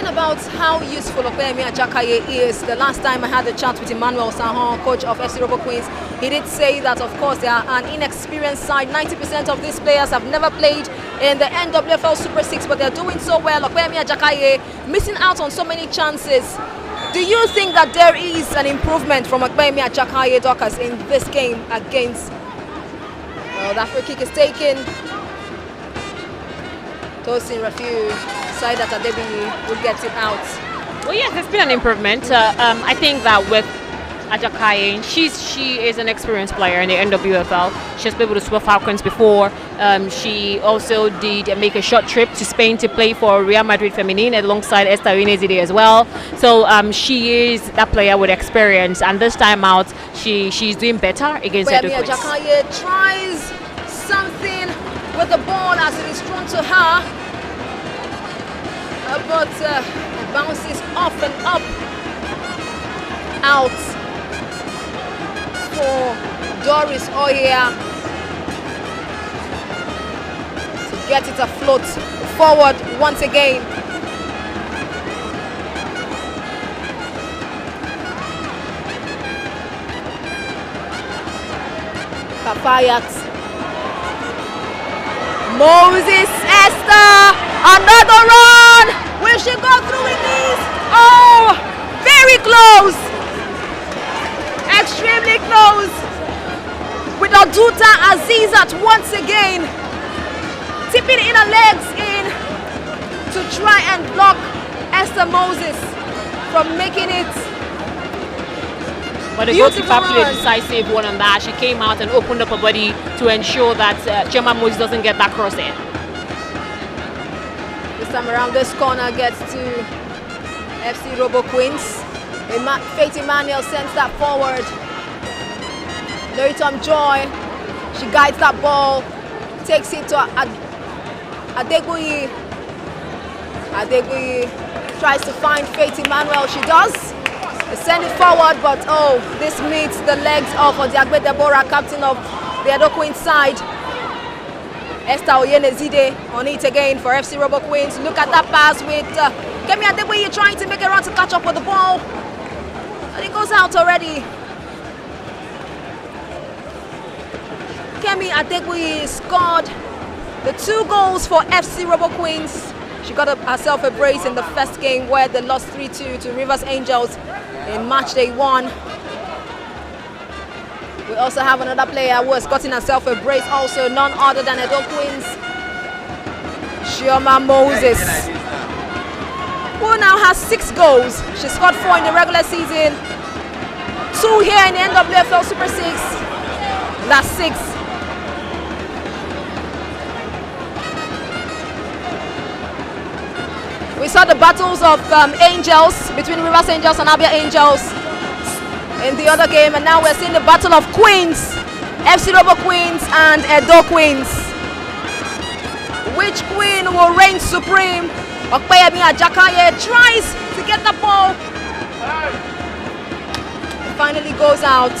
About how useful Opeyemi Ajakaye is. The last time I had a chat with Emmanuel Sahon, coach of FC ROBO Queens, he did say that of course they are an inexperienced side. 90% of these players have never played in the NWFL Super 6, but they're doing so well. Opeyemi Ajakaye missing out on so many chances. Do you think that there is an improvement from Opeyemi Ajakaye Dockers in this game against... Well, that free kick is taken. Tosin Rafiu. Side that Adebi will get it out. Well, yes, there's been an improvement. I think that with Ajakaye, she is an experienced player in the NWFL. She has been able to Super Falcons before. She also did make a short trip to Spain to play for Real Madrid Feminine alongside Esther Oyenezide as well. So she is that player with experience, and this time out, she's doing better against Edo Queens. Ajakaye tries something with the ball as it is thrown to her. But it bounces off and up out for Doris Oya to get it afloat forward once again. Papayat. Moses Esther, another run. Will she go through with this? Oh, very close. Extremely close. With Oduta Azizat once again tipping in her legs in to try and block Esther Moses from making it. But the goalkeeper played a decisive one on that. She came out and opened up her body to ensure that Choma Moses doesn't get that cross in. This time around, this corner gets to FC ROBO Queens. Faith Emmanuel sends that forward. Loritom Joy, she guides that ball, takes it to Adeguyi. Adeguyi tries to find Faith Emmanuel. She does. They send it forward, but oh, this meets the legs of Odiagbe Deborah, captain of the Edo Queens side. Esther Oyenezide on it again for FC ROBO Queens. Look at that pass with Kemi Adeguyi trying to make a run to catch up with the ball. And it goes out already. Kemi Adeguyi scored the 2 goals for FC ROBO Queens. She got herself a brace in the first game where they lost 3-2 to Rivers Angels in match day 1. We also have another player who has gotten herself a brace also, none other than Edo Queens, Choma Moses, who now has 6 goals. She scored 4 in the regular season, 2 here in the NWFL Super 6. That's 6. We saw the battles of Angels, between Rivers Angels and Abia Angels in the other game, and now we're seeing the battle of Queens, FC ROBO Queens and Edo Queens. Which queen will reign supreme? Opeyemi Ajakaye tries to get the ball. It finally goes out.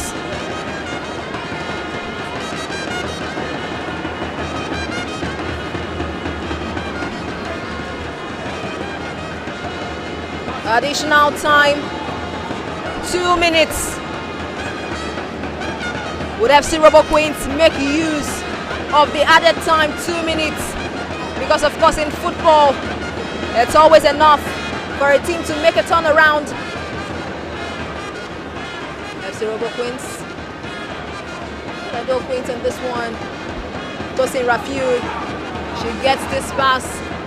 Additional time, 2 minutes. Would FC ROBO Queens make use of the added time, 2 minutes? Because of course in football, it's always enough for a team to make a turnaround. FC ROBO Queens. ROBO Queens on this one. Tosin Rafiu. She gets this pass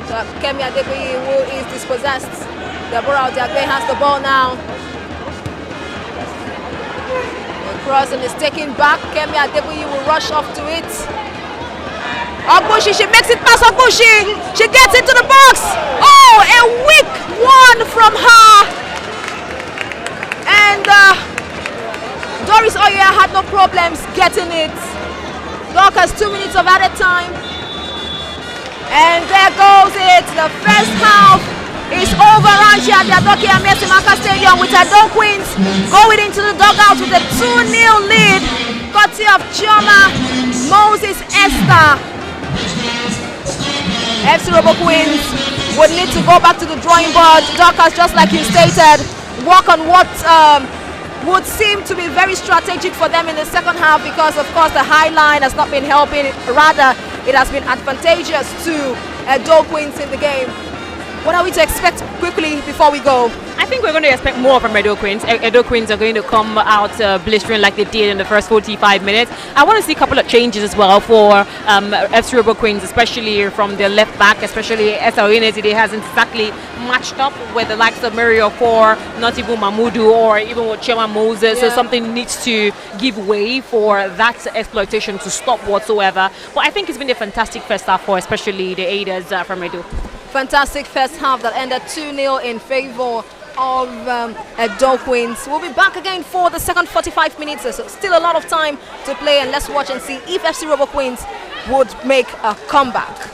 to Kemi Adebayi, who is dispossessed. Deborah Odiagbe has the ball now. The cross and is taken back. Kemi Adebayi will rush off to it. Ogbushi, she makes it past Ogbushi. She gets into the box. Oh, a weak one from her. And Doris Oyer had no problems getting it. Dorcas, 2 minutes of added time. And there goes it. The first half is over right here at the Adoke Amesimaka Stadium with Edo Queens going into the dugout with a 2-0 lead. Courtesy of Chioma Moses Esther. FC ROBO Queens would need to go back to the drawing board. Dorcas, just like you stated, work on what would seem to be very strategic for them in the second half, because of course the high line has not been helping. Rather, it has been advantageous to Edo Queens in the game. What are we to expect quickly before we go? I think we're going to expect more from Edo Queens. Edo Queens are going to come out blistering like they did in the first 45 minutes. I want to see a couple of changes as well for FC ROBO Queens, especially from their left back, especially Esaoyene today hasn't exactly matched up with the likes of Mario Four, not even Mahmoudou, or even with Chioma Moses. So something needs to give way for that exploitation to stop whatsoever. But I think it's been a fantastic first half for especially the Aiders from Edo. Fantastic first half that ended 2-0 in favor of Edo Queens. We'll be back again for the second 45 minutes. So still a lot of time to play, and let's watch and see if FC ROBO Queens would make a comeback.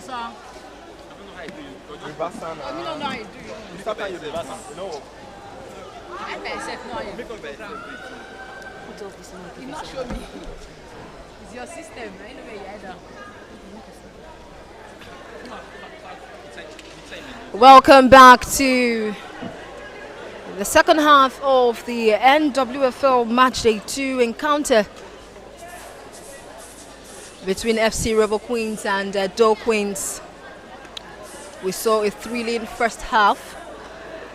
Reverse now. You don't know how you do it. Stop how you reverse. No. I myself know how you do it. You not show me. It's your system. I know where you are. Welcome back to the second half of the NWFL Matchday 2 encounter between FC ROBO Queens and EDO Queens. We saw a thrilling first half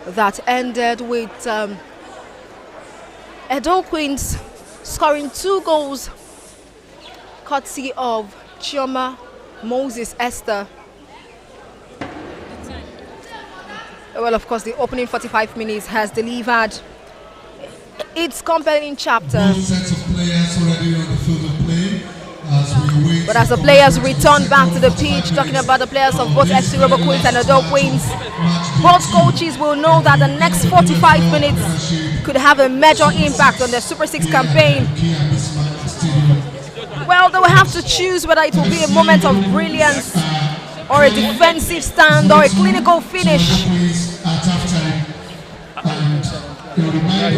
that ended with EDO Queens scoring 2 goals courtesy of Chioma Moses Esther. Well, of course, the opening 45 minutes has delivered its compelling chapter. Both sets of players already on the field of play as we wait. But as the players return back to the pitch, talking about the players of both FC ROBO Queens and EDO Queens, both coaches will know that the next 45 minutes could have a major impact on the Super 6 campaign. Well, they will have to choose whether it will be a moment of brilliance or a defensive stand or a clinical finish.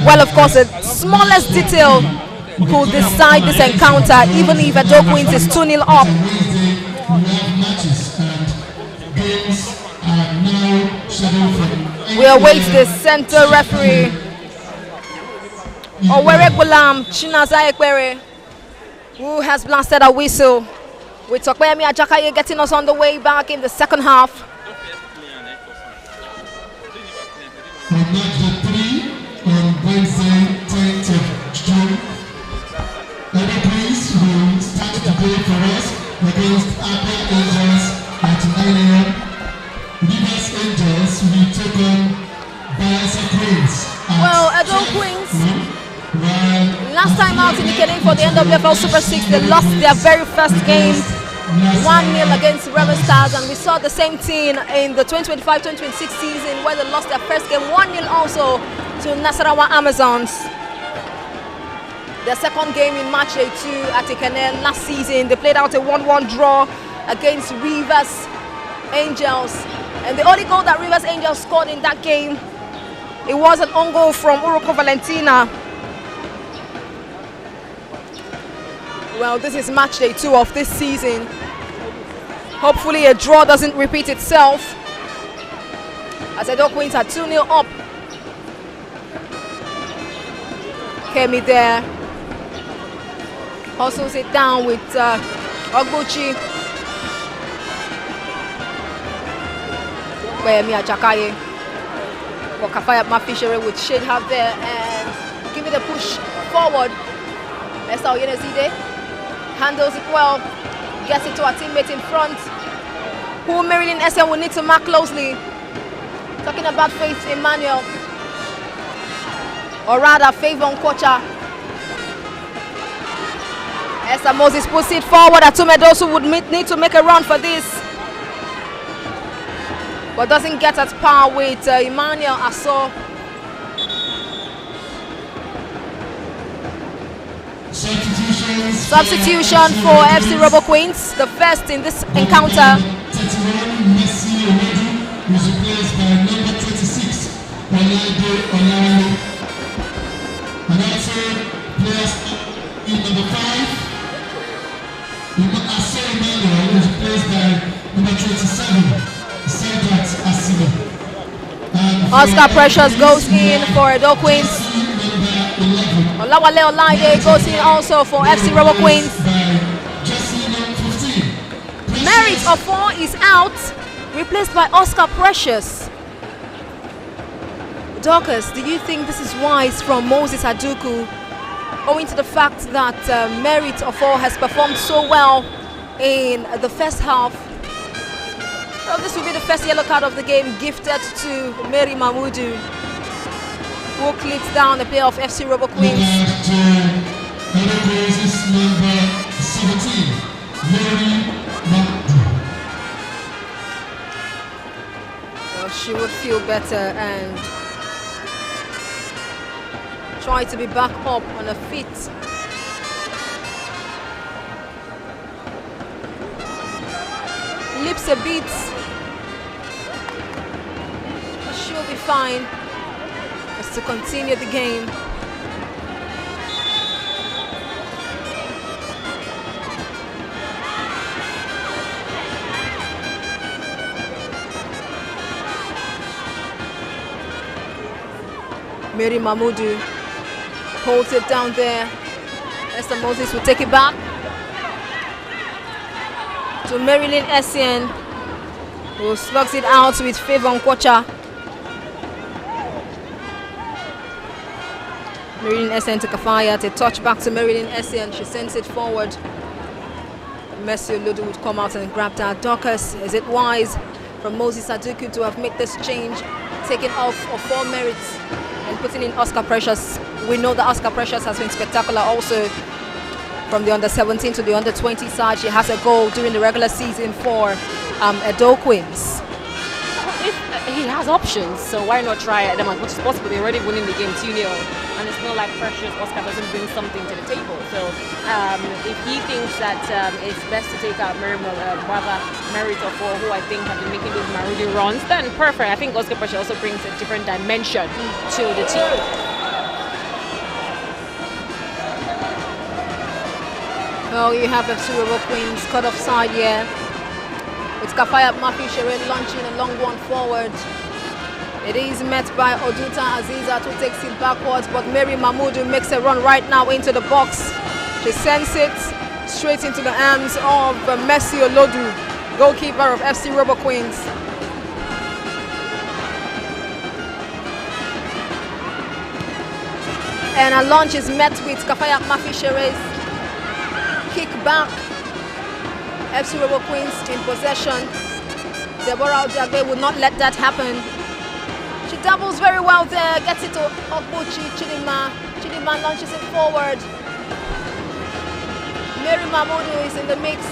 Well, of course, the smallest detail could decide this encounter, even if EDO Queens is 2-0 up. We await the center referee, Owere Gulam Chinaza Ekwere, who has blasted a whistle, with Tokpeyemi Ajakaye getting us on the way back in the second half. On match 3 on Wednesday, 10th of June, EDO Queens will start today for us against Abia Angels at 9 a.m. Rivers Angels will take on Bayelsa Queens. Well, EDO Queens, last time out in the Kenny for the NWFL Super 6, they lost their very first game 1-0 against Rebel Stars, and we saw the same thing in the 2025-2026 season where they lost their first game 1-0 also to Nasarawa Amazons. Their second game in Matchday 2 at Ikene last season, they played out a 1-1 draw against Rivers Angels, and the only goal that Rivers Angels scored in that game, it was an own goal from Uruko Valentina. Well, this is Matchday 2 of this season. Hopefully a draw doesn't repeat itself, as EDO Queens are 2-0 up. Kemi there hustles it down with Ogbuchi. Kemi Ajakaye. Wakafaya Mafishere with Shade Have there and give it a push forward. Esther Oyenezide handles it well, gets it to her teammate in front, who Marilyn Essien will need to mark closely. Talking about Faith Emmanuel, or rather Favon Kocha. Esther Moses puts it forward. Atumedosu would need to make a run for this, but doesn't get at par with Emmanuel Asso. Substitution for FC ROBO Queens, the first in this encounter. 31, Messi Omedu is replaced by number 26, Olade Olawale. And also players in number 5, Asso Emmanuel is replaced by number 27, Sedat Asimi. Oscar Precious goes in for EDO Queens. Olawale Olaide goes in also for FC ROBO Queens. Merit Ofo is out, replaced by Oscar Precious. Dorcas, do you think this is wise from Moses Aduku, owing to the fact that Merit Ofo has performed so well in the first half? Well, this will be the first yellow card of the game gifted to Mary Mahmoudou, who clips down the player of FC ROBO Queens. Number 17, Mary Mahmoudou. Well, she would feel better and try to be back up on her feet. lips a bit. But she'll be fine. Just to continue the game. Mary Mahmoudou holds it down there. Esther Moses will take it back to Marilyn Essien, who slugs it out with Favor Nkwocha. Marilyn Essien to Kafaya, to touch back to Marilyn Essien. She sends it forward. Mercy Olodu would come out and grab that. Dorcas, is it wise from Moses Aduku to have made this change, taking off of 4 merits and putting in Oscar Precious? We know that Oscar Precious has been spectacular also from the under-17 to the under-20 side. She has a goal during the regular season for Edo Queens. He has options, so why not try them as much as possible? They're already winning the game 2-0, and it's not like Precious Oscar doesn't bring something to the table. So if he thinks that it's best to take out Merit or 4, who I think have been making those Marudi runs, then perfect. I think Oscar Precious also brings a different dimension to the team. Well, you have FC ROBO Queens cut off side here. It's Kafaya Mafi Shere launching a long one forward. It is met by Oduta Aziza, who takes it backwards, but Mary Mahmoudou makes a run right now into the box. She sends it straight into the arms of Mercy Olodu, goalkeeper of FC ROBO Queens. And a launch is met with Kafaya Mafi Shere's kick back. FC ROBO Queens in possession. Deborah Odiagbe would not let that happen. She doubles very well there, gets it to Ogbuchi Chidima. Chidima launches it forward. Mary Mahmoudou is in the mix,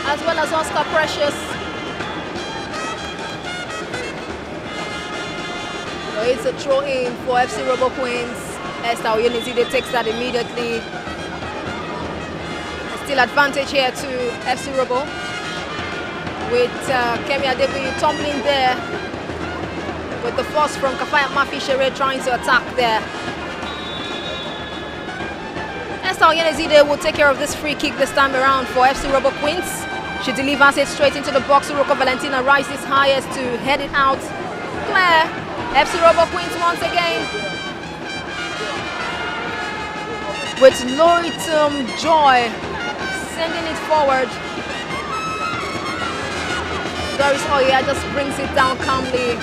as well as Oscar Precious. So it's a throw in for FC ROBO Queens. Esther Oyenizide takes that immediately. Still advantage here to FC ROBO with Kemi Adebi tumbling there with the force from Kafaya Mafi Shere trying to attack there. Esther Oyenezide will take care of this free kick this time around for FC ROBO Queens. She delivers it straight into the box. Uroko Valentina rises highest to head it out. Claire, FC ROBO Queens once again with Loitum Joy sending it forward. Doris Oya just brings it down calmly.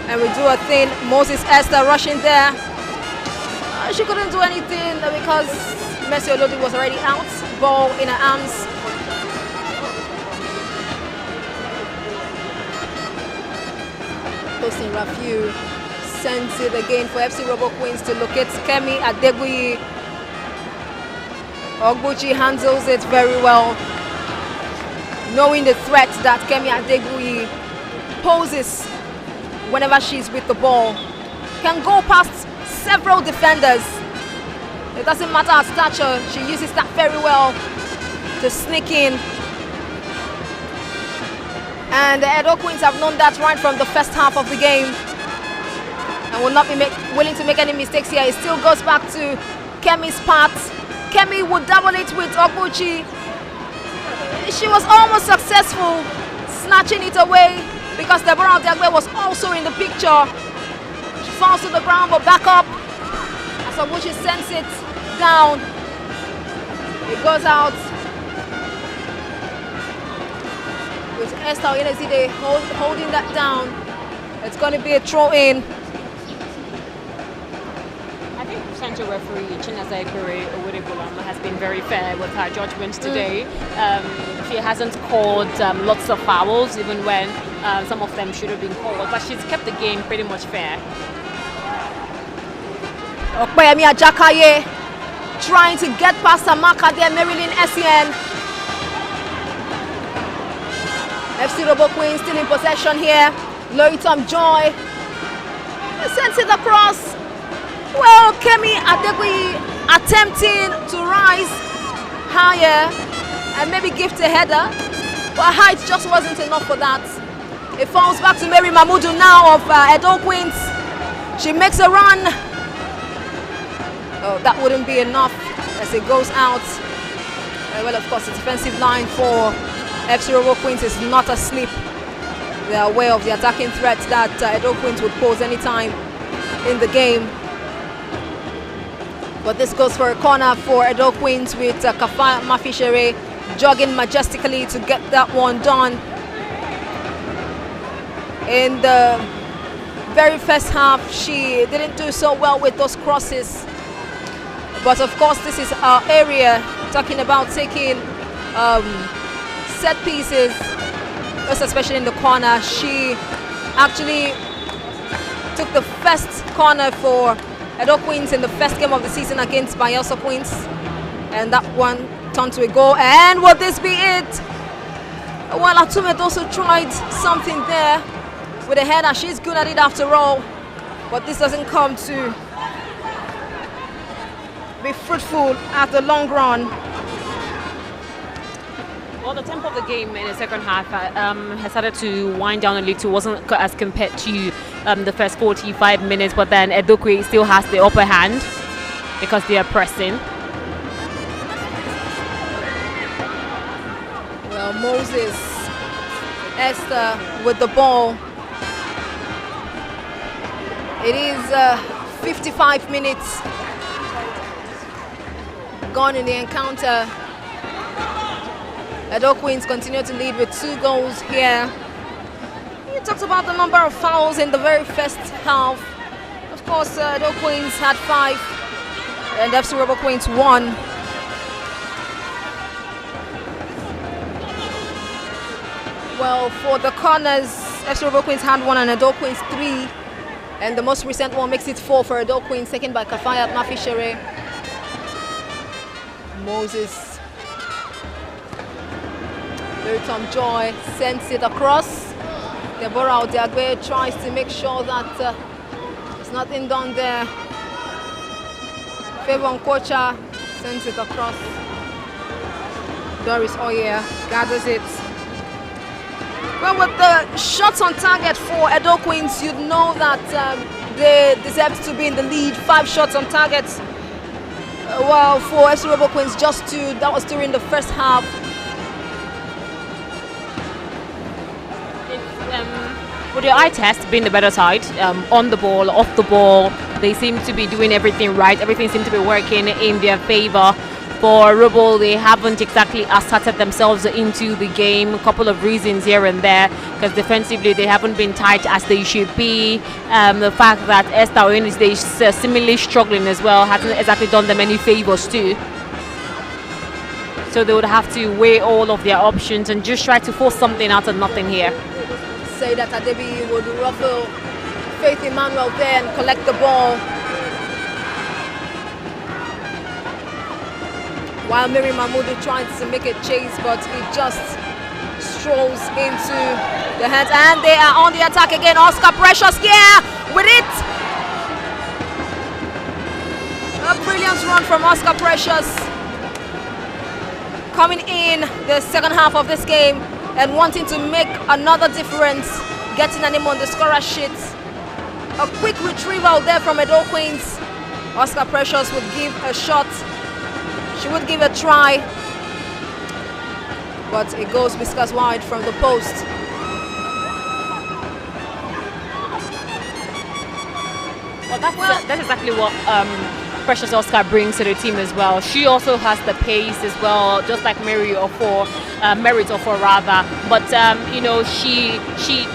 And we do a thing. Moses Esther rushing there. She couldn't do anything because Mercy Olodu was already out. Ball in her arms. Tosin Rafiu sends it again for FC ROBO Queens to locate Kemi Adeguyi. Ogbuchi handles it very well, knowing the threat that Kemi Adeguyi poses whenever she's with the ball. Can go past several defenders. It doesn't matter her stature, she uses that very well to sneak in. And the Edo Queens have known that right from the first half of the game and will not be willing to make any mistakes here. It still goes back to Kemi's part. Kemi would double it with Ogbuchi. She was almost successful snatching it away because Deborah Odiagbe was also in the picture. She falls to the ground but back up as Ogbuchi sends it down. It goes out with Esther Oyenezide holding that down. It's going to be a throw in. Central referee Chinaza Ekpere Owodebulama has been very fair with her judgments today. She hasn't called lots of fouls, even when some of them should have been called, but she's kept the game pretty much fair. Okpeyemi Ajakaye trying to get past Amaka there, Marilyn Essien. FC ROBO Queens still in possession here. Loitum Joy sends it across. Well, Kemi Adeguyi attempting to rise higher and maybe gift a header. But height just wasn't enough for that. It falls back to Mary Mahmood now of Edo Queens. She makes a run. Oh, that wouldn't be enough as it goes out. Well, of course, the defensive line for FC ROBO Queens is not asleep. They are aware of the attacking threats that Edo Queens would pose anytime in the game. But this goes for a corner for Edo Queens with Kafaya Mafishere jogging majestically to get that one done. In the very first half, she didn't do so well with those crosses. But of course, this is our area, talking about taking set pieces, most especially in the corner. She actually took the first corner for Edo Queens in the first game of the season against Bayelsa Queens. And that one turned to a goal. And would this be it? Well, Atumet also tried something there with a header. She's good at it after all. But this doesn't come to be fruitful at the long run. Well, the tempo of the game in the second half has started to wind down a little. Wasn't as compared to the first 45 minutes, but then Edo Queens still has the upper hand because they are pressing. Well, Moses, Esther with the ball. It is 55 minutes gone in the encounter. Edo Queens continue to lead with 2 goals here. You talked about the number of fouls in the very first half. Of course, Edo Queens had 5 and FC ROBO Queens 1. Well, for the corners, FC ROBO Queens had 1 and Edo Queens 3. And the most recent one makes it 4 for Edo Queens, taken by Kafayat Mafishere. Moses, Tom Joy sends it across. Deborah Odiagbe tries to make sure that there's nothing done there. Favor Nkocha sends it across. Doris Oyer gathers it. Well, with the shots on target for Edo Queens, you'd know that they deserve to be in the lead. 5 shots on target. Well, for FC ROBO Queens, just 2. That was during the first half. With the eye test being the better side, on the ball, off the ball, they seem to be doing everything right. Everything seems to be working in their favor. For ROBO, they haven't exactly asserted themselves into the game. A couple of reasons here and there, because defensively they haven't been tight as they should be. The fact that Esther Owen is seemingly struggling as well hasn't exactly done them any favors too. So they would have to weigh all of their options and just try to force something out of nothing here. Say that Adebi would ruffle Faith Emmanuel there and collect the ball. While Mary Mahmood tries to make a chase, but it just strolls into the hands. And they are on the attack again. Oscar Precious, yeah, with it. A brilliant run from Oscar Precious. Coming in the second half of this game and wanting to make another difference, getting a name on the scorer sheet. A quick retrieval there from Edo Queens. Oscar Precious would give a shot. She would give a try, but it goes whiskers wide from the post. Well, that's exactly what Precious Oscar brings to the team as well. She also has the pace as well, just like Merit or rather. But you know, she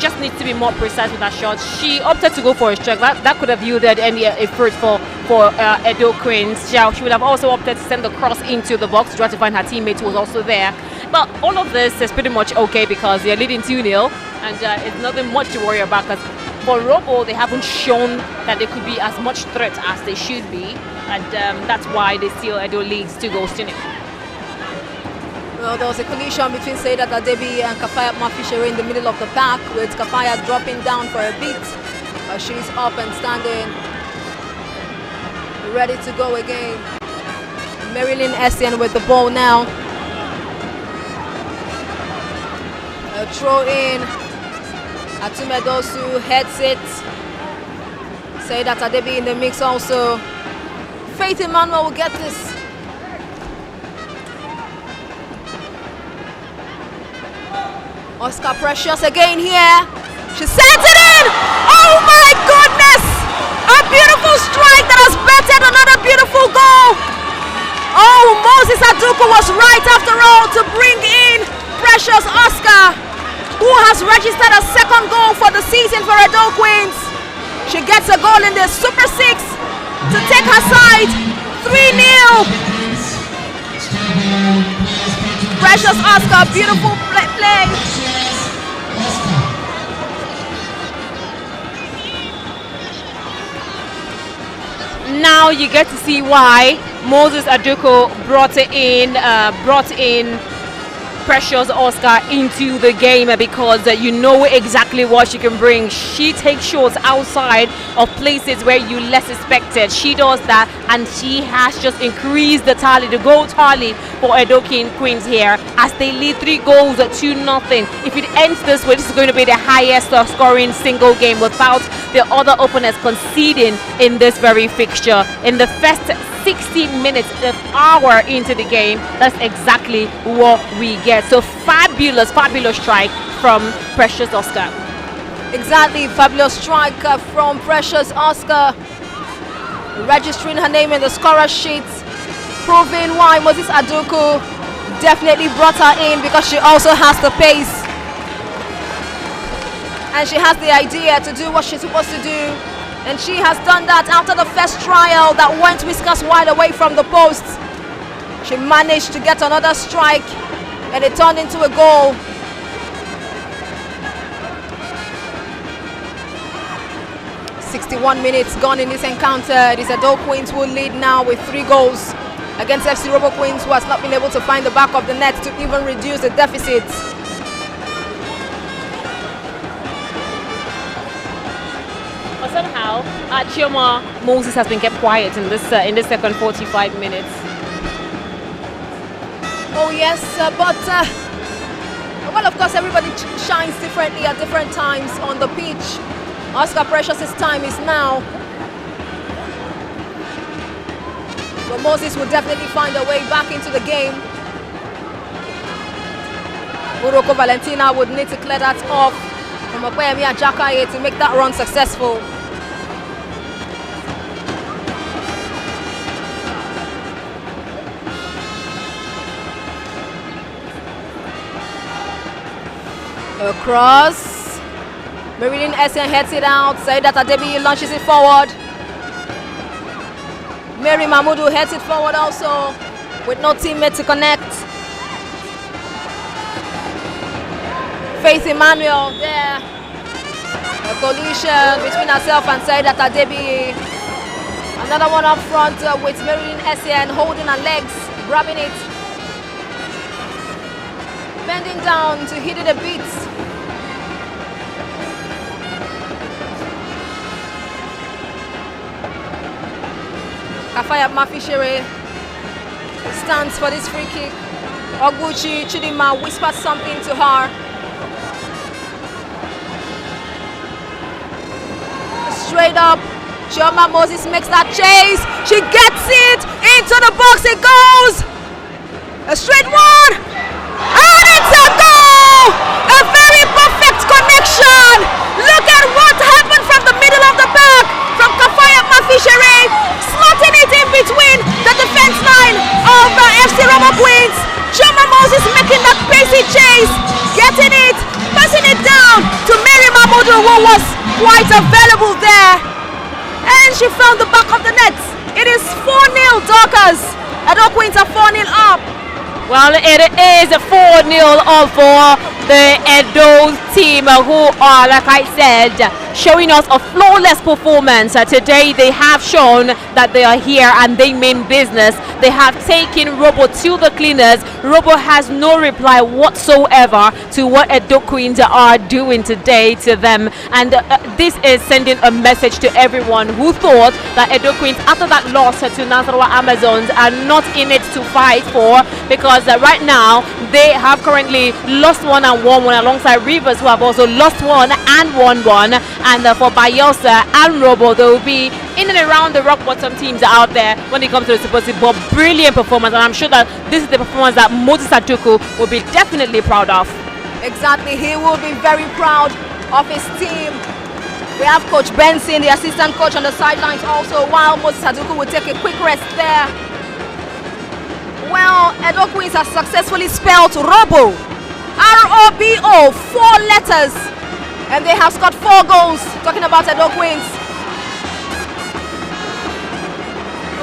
just needs to be more precise with her shots. She opted to go for a strike. That could have yielded any effort for Edo Queens. She would have also opted to send the cross into the box to try to find her teammate who was also there. But all of this is pretty much okay because they're leading 2-0 and it's nothing much to worry about. Because for ROBO, they haven't shown that they could be as much threat as they should be, and that's why they still Edo leads 2 goals to 0. Well, there was a collision between Saidat Adebi and Kafaya Mafishere in the middle of the pack, with Kafaya dropping down for a bit. She's up and standing, ready to go again. Marilyn Essien with the ball now. A throw in. Atumedosu heads it. Say that Adebi in the mix also. Faith Emmanuel will get this. Oscar Precious again here. She sends it in. Oh my goodness! A beautiful strike that has bettered another beautiful goal. Oh, Moses Aduku was right after all to bring in Precious Oscar, who has registered a second goal for the season for Edo Queens. She gets a goal in the Super 6 to take her side 3-0. Precious Oscar, beautiful play. Now you get to see why Moses Aduko brought in Precious Oscar into the game, because you know exactly what she can bring. She takes shots outside of places where you less expected. She does that, and she has just increased the tally, the goal tally for Edo Queens here, as they lead 3 goals to 0. If it ends this way, this is going to be the highest scoring single game without the other opponents conceding in this very fixture. In the first 60 minutes, an hour into the game, that's exactly what we get. So fabulous strike from Precious Oscar. Exactly, fabulous strike from Precious Oscar, registering her name in the scorer sheet, proving why Moses Aduku definitely brought her in, because she also has the pace and she has the idea to do what she's supposed to do, and she has done that. After the first trial that went whiskers wide away from the post, she managed to get another strike and it turned into a goal. "61 minutes gone in this encounter. It is Edo Queens who lead now with 3 goals against FC ROBO Queens, who has not been able to find the back of the net to even reduce the deficit. But somehow, Chioma Moses has been kept quiet in this second 45 minutes. Oh yes, but well, of course, everybody shines differently at different times on the pitch. Oscar Precious's time is now. But Moses will definitely find a way back into the game. Uroko Valentina would need to clear that off from Okwemi Ajakaye to make that run successful. Across. Meridian Essen heads it out. Saidat Adebi launches it forward. Mary Mahmoudou heads it forward also, with no teammate to connect. Faith Emmanuel there. A collision between herself and Saidat Adebi. Another one up front with Meridian Essen holding her legs, grabbing it. Bending down to hit it a bit. Kafaya Mafishere stands for this free kick. Oguchi Chidima whispers something to her. Straight up, Chioma Moses makes that chase. She gets it into the box. It goes. A straight one. And it's a goal! A very perfect connection. Look at what happened from the middle of the back, from Kafaya Mafishere, slotting it in between the defense line of FC ROBO Queens. Chioma Moses making that pacey chase, getting it, passing it down to Mary Mahmoudou, who was quite available there. And she found the back of the net. It is 4-0 Dorcas. Edo Queens are 4-0 up. Well, it is 4-0 all for the Edo team, who are, like I said, showing us a flawless performance. Today they have shown that they are here and they mean business. They have taken Robo to the cleaners. Robo has no reply whatsoever to what Edo Queens are doing today to them. And this is sending a message to everyone who thought that Edo Queens, after that loss to Nasarawa Amazons, are not in it to fight for, because because right now they have currently lost 1 and won 1 alongside Rivers, who have also lost 1 and won 1. And for Bayelsa and Robo, they will be in and around the rock bottom teams out there when it comes to the Super 6. But brilliant performance, and I'm sure that this is the performance that Moses Aduku will be definitely proud of. Exactly, he will be very proud of his team. We have Coach Benson, the assistant coach, on the sidelines also, while Moses Aduku will take a quick rest there. Well, Edo Queens has successfully spelled ROBO, R-O-B-O, 4 letters, and they have scored 4 goals. Talking about Edo Queens.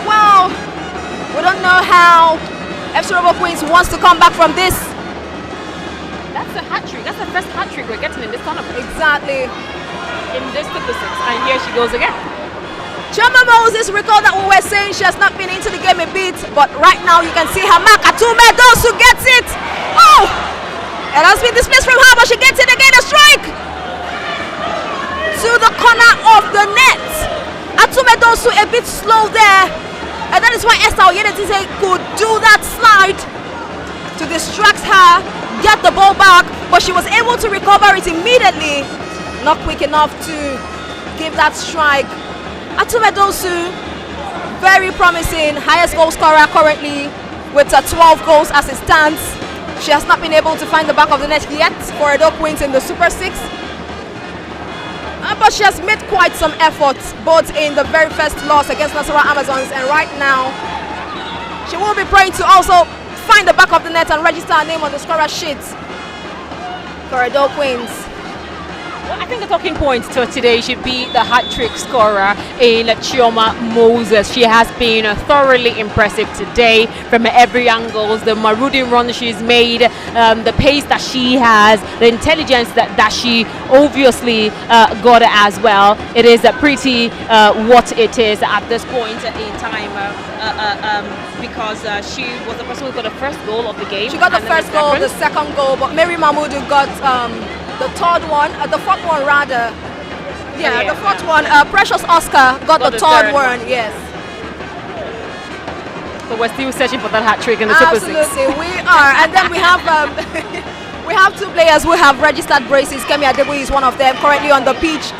Well, we don't know how FC ROBO Queens wants to come back from this. That's a hat-trick. That's the first hat-trick we're getting in this tournament. Exactly. In this Super 6, and here she goes again. Choma Moses, recall that we were saying she has not been into the game a bit, but right now you can see her mark. Atume Dosu gets it. Oh! It has been dismissed from her, but she gets it again. A strike to the corner of the net. Atume Dosu a bit slow there, and that is why Esther Oyenetise could do that slide to distract her, get the ball back, but she was able to recover it immediately. Not quick enough to give that strike. Atume Dosu, very promising, highest goal scorer currently with 12 goals as it stands. She has not been able to find the back of the net yet for Edo Queens in the Super 6. But she has made quite some efforts, both in the very first loss against Nasarawa Amazons, and right now she will be praying to also find the back of the net and register her name on the scorer sheet for Edo Queens. Well, I think the talking point to today should be the hat-trick scorer in Chioma Moses. She has been thoroughly impressive today from every angle. The marauding run she's made, the pace that she has, the intelligence that she obviously got as well. It is pretty what it is at this point in time because she was the person who got the first goal of the game. She got the first goal, the second goal, but Mary Mahmoudou got the third one, the fourth one rather. Yeah, the fourth one. Precious Oscar got the third one. Yes. So we're still searching for that hat trick in the Super 6. Absolutely, we are. And then we have we have 2 players who have registered braces. Kemi Adeboye is one of them, currently on the pitch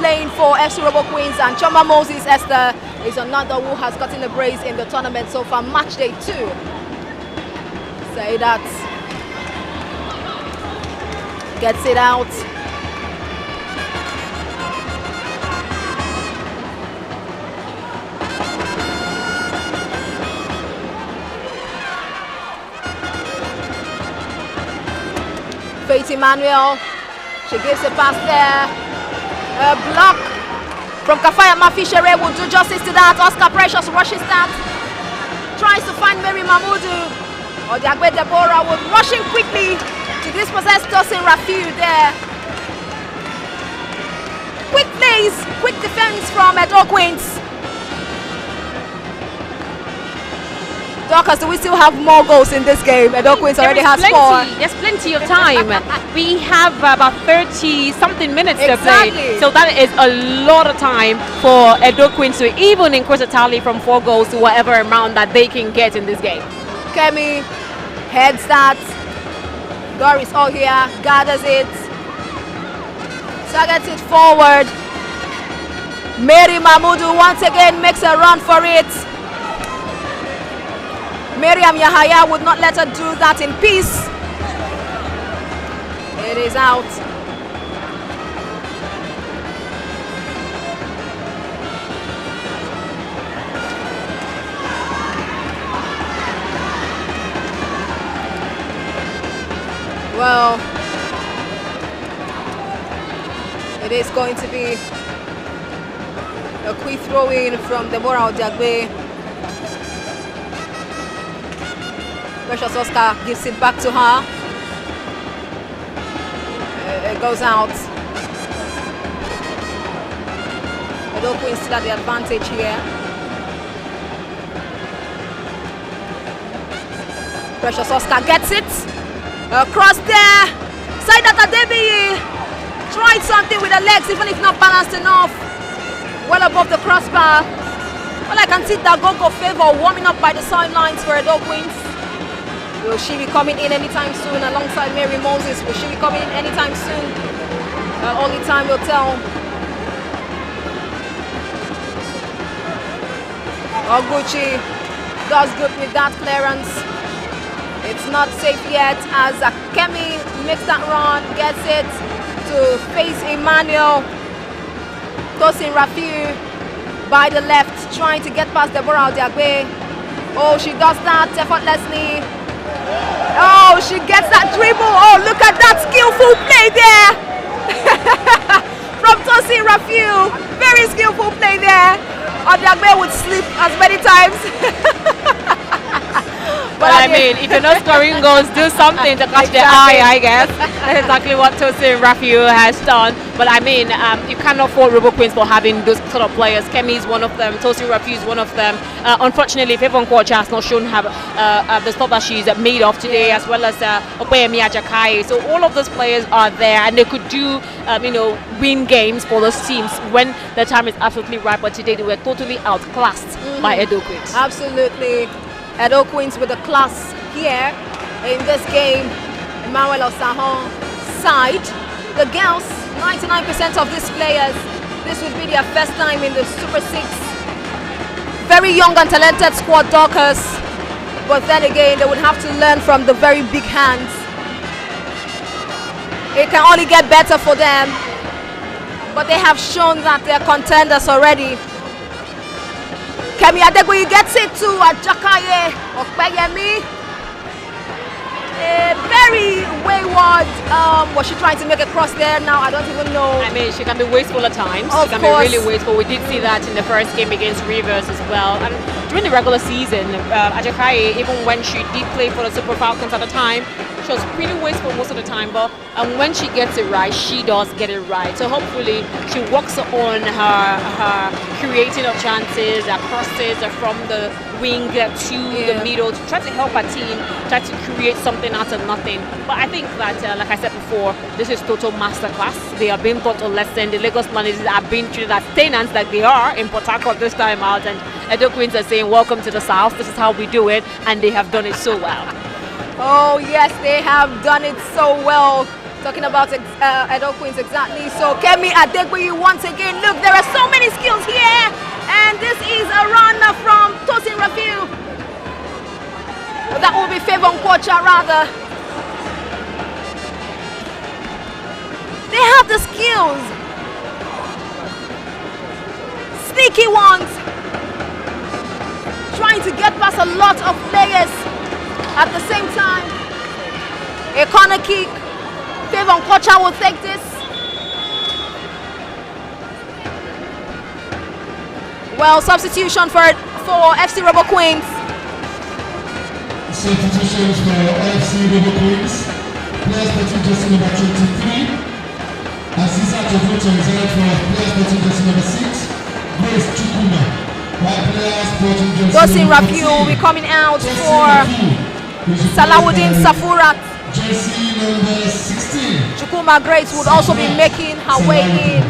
playing for FC ROBO Queens, and Choma Moses Esther is another who has gotten a brace in the tournament so far, match day 2. Say that. Gets it out. Faith Emmanuel, she gives a pass there. A block from Kafaya Mafishere will do justice to that. Oscar Precious rushes that. Tries to find Mary Mahmoudou. Odiagbe Deborah was rushing quickly to dispossess Tosin Rafiu there. Quick plays, quick defense from Edo Queens. Dorcas, do we still have more goals in this game? Edo Queens already has 4. There's plenty of time. We have about 30-something minutes to play. So that is a lot of time for Edo Queens to even increase the tally from 4 goals to whatever amount that they can get in this game. Kemi heads that. Doris all here, gathers it, targets it forward. Mary Mahmoudou once again makes a run for it. Miriam Yahaya would not let her do that in peace. It is out. Well, it is going to be a quick throw-in from Deborah Odiagbe. Precious Oscar gives it back to her. It goes out. Edo Queens still at the advantage here. Precious Oscar gets it. Across there. Saidat Adeboye tried something with the legs, even if not balanced enough. Well above the crossbar. Well, I can see Dagogo Favor warming up by the sidelines for Edo Queens. Will she be coming in anytime soon alongside Mary Moses? Will she be coming in anytime soon? Only time will tell. Oguchi does good with that clearance. It's not safe yet as Kemi makes that run, gets it to face Emmanuel. Tosin Rafiu by the left, trying to get past Deborah Odiagbe. Oh, she does that effortlessly. Oh, she gets that dribble. Oh, look at that skillful play there from Tosin Rafiu. Very skillful play there. Odiagbe would slip as many times. But I mean, if you're not scoring goals, do something to catch the eye, I guess. That's exactly what Tosin Rafiu has done. But I mean, you cannot fault Robo Queens for having those sort of players. Kemi is one of them. Tosin Rafiu is one of them. Unfortunately, Favourite Kocha has not shown her the stuff that she's made of today, as well as Opeyemi Ajakai. So all of those players are there, and they could do, win games for those teams when the time is absolutely right. But today they were totally outclassed by Edo Queens. Absolutely. Edo Queens with a class here in this game. Emmanuel Osahon side. The girls, 99% of these players, this would be their first time in the Super 6. Very young and talented squad Dockers, but then again they would have to learn from the very big hands. It can only get better for them, but they have shown that they're contenders already. Kemi Adegboyi gets it to Ajakaye Opeyemi. Very wayward. Was she trying to make a cross there? Now I don't even know. I mean, she can be wasteful at times. Of she can course. be really wasteful. We did see that in the first game against Rivers as well. And during the regular season, Ajakaye, even when she did play for the Super Falcons at the time, she was pretty wasteful most of the time. But when she gets it right, she does get it right. So hopefully she works on her creating of chances, her crosses from the wing to the middle to try to help her team, try to create something out of nothing. But I think that, like I said before, this is total masterclass. They are being taught a lesson. The Lagos managers are being treated as tenants like they are in PORT-HARCOURT this time out. And Edo Queens are saying, welcome to the South. This is how we do it. And they have done it so well. Oh yes, they have done it so well. Talking about Edo Queens exactly. So Kemi Adegboyi once again. Look, there are so many skills here. And this is a run from Tosin Rafiu. That will be Favourite Kocha rather. They have the skills. Sneaky ones. Trying to get past a lot of players at the same time. A corner kick. Favourite Kocha will take this. Well, substitution for FC Robo Queens. Substitutions for FC Robo Queens. Players between jersey number 23. Aziza Tovuto is out for players between jersey number 6. Grace Chukuma. While players between jersey Tosin number Rafiu will be 14. coming out Jersey for Rafiu. Salawuddin Safurat. Jersey number 16. Chukuma Grace would also be making her way in.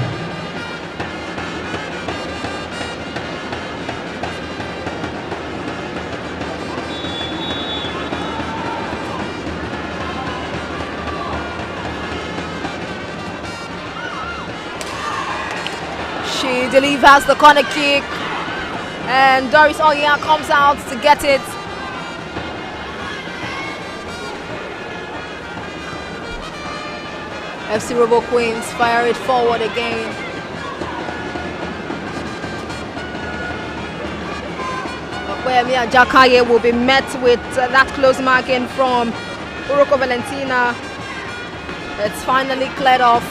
She delivers the corner kick, and Doris Oya comes out to get it. FC Robo Queens fire it forward again. Opeyemi Ajakaye will be met with that close marking from Uroko Valentina. It's finally cleared off.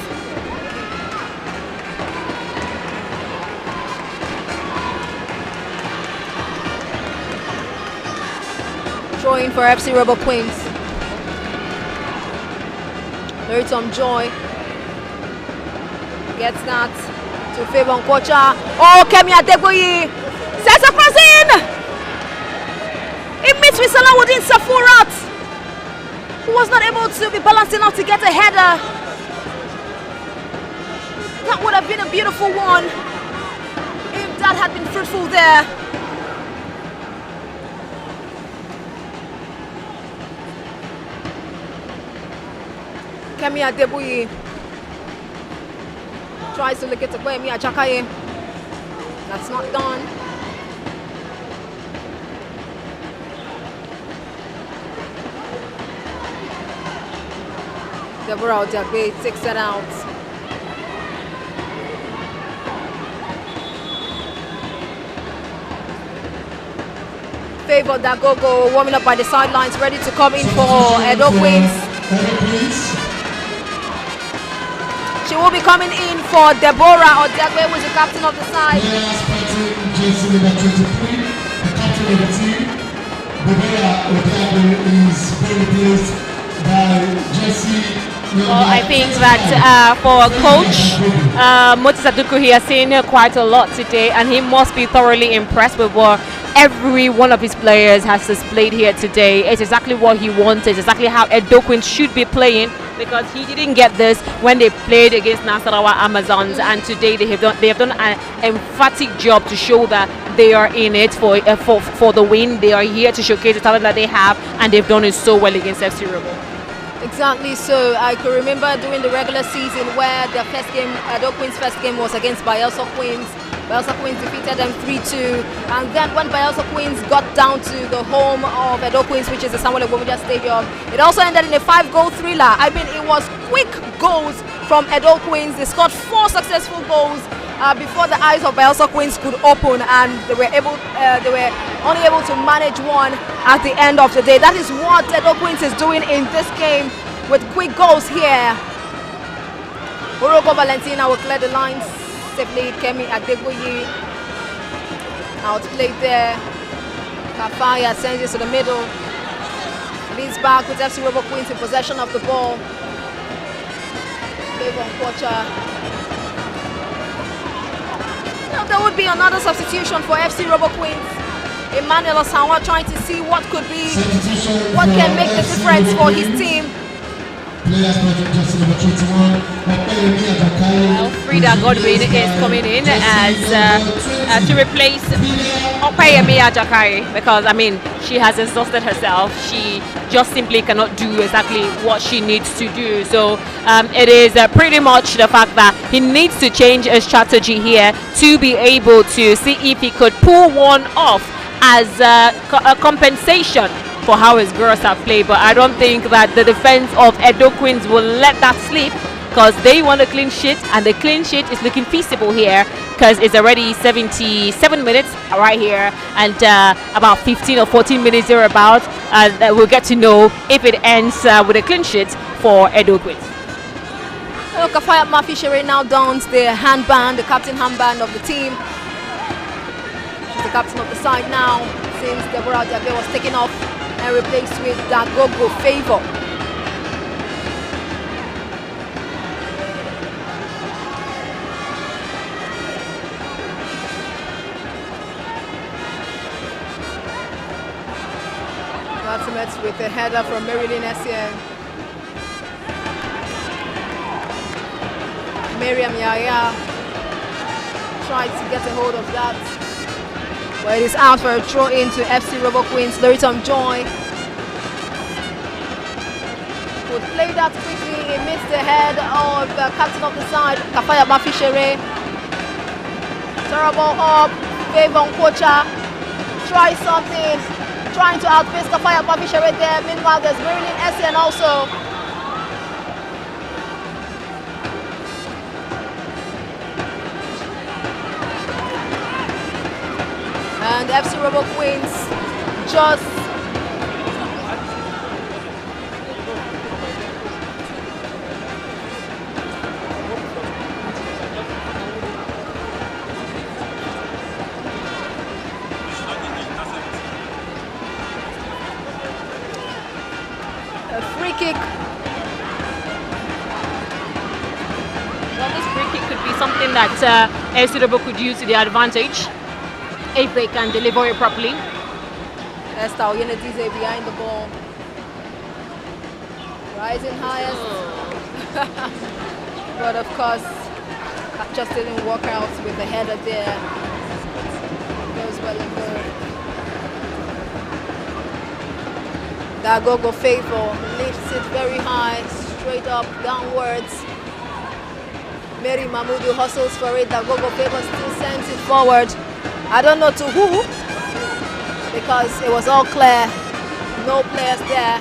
Throwing for FC Robo Queens. Meritom Joy gets that to Favourite Kocha. Oh, Kemi Adegboyi sets a cross in. It meets with Salawuddin Safurat, who was not able to be balanced enough to get a header. That would have been a beautiful one if that had been fruitful there. Kemi Adebuyi tries to look at Emi Ajakaye. That's not done. Deborah Odiagbe takes that out. Favor Dagogo warming up by the sidelines, ready to come in for Edo Queens. She will be coming in for Deborah Odiagbe, who is the captain of the side. Jersey number 23, the captain of the team. Deborah Odiagbe is being replaced by Jersey. Well, I think that for a coach, Moses Aduku, he has seen quite a lot today, and he must be thoroughly impressed with what every one of his players has displayed here today. It's exactly what he wanted, exactly how Edo Queens should be playing, because he didn't get this when they played against Nasarawa Amazons, and today they have done an emphatic job to show that they are in it for the win. They are here to showcase the talent that they have, and they've done it so well against FC Robo. Exactly so. I could remember during the regular season where the first game, Edo Queens' first game was against Bayelsa Queens. Bayelsa Queens defeated them 3-2. And then when Bayelsa Queens got down to the home of Edo Queens, which is the Samuel Egbomudia Stadium, it also ended in a 5-goal thriller. I mean, it was quick goals from Edo Queens. They scored 4 successful goals before the eyes of Bayelsa Queens could open, and they were only able to manage one at the end of the day. That is what Edo Queens is doing in this game with quick goals here. Orogo Valentina will clear the lines safely. Kemi Adebuyi outplayed there. Kafaya sends it to the middle. Leads back with FC Robo Queens in possession of the ball. Favor Kocha. Now there would be another substitution for FC Robo Queens. Emmanuel Osawa trying to see what can make the difference for his team. Frida Godwin is coming in as to replace Opeyemi Ajakai, because I mean she has exhausted herself. She just simply cannot do exactly what she needs to do. So it is pretty much the fact that he needs to change his strategy here to be able to see if he could pull one off as a compensation for how his girls have played. But I don't think that the defense of Edo Queens will let that slip, because they want a clean sheet, and the clean sheet is looking feasible here, because it's already 77 minutes right here, and about 15 or 14 minutes thereabouts, we'll get to know if it ends with a clean sheet for Edo Queens. Kafaya Mafishere now dons the handband, the captain handband of the team. She's the captain of the side now, since Deborah Odiagbe was taken off and replaced with Dagogo Favor. Ultimate with a header from Marilyn Essien. Miriam Yaya tried to get a hold of that, but it is out for a throw in to FC Robo Queens. Loritom Joy would play that quickly. It meets the head of the captain of the side, Kafaya Mafishere. Terrible up, Favon Kocha tries something, trying to outpace Kafaya Mafishere there. Meanwhile, there's Marilyn Essien also. And FC Robo Queens just a free kick. Well, this free kick could be something that FC Robo could use to their advantage, if they can deliver it properly. Esther Oyenedize behind the ball. Rising highest. But of course, that just didn't work out with the header there. Goes well and good. Dagogo Favor lifts it very high, straight up, downwards. Mary Mahmoudou hustles for it. Gogo Favor still sends it forward. I don't know to who, because it was all clear. No players there.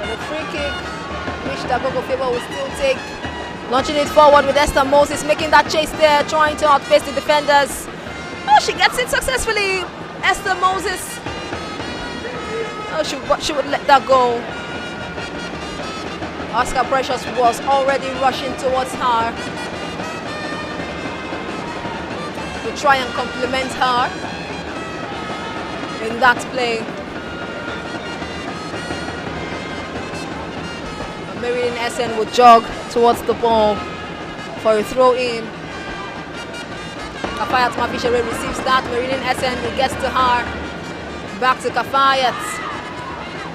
And the free kick, which Gogo Favor will still take. Launching it forward with Esther Moses, making that chase there, trying to outpace the defenders. Oh, she gets it successfully. Esther Moses. Oh, she would let that go. Oscar Precious was already rushing towards her to try and compliment her in that play. Marilyn Essen would jog towards the ball for a throw in. Kafayat Mafishere receives that. Marilyn Essen gets to her. Back to Kafayat,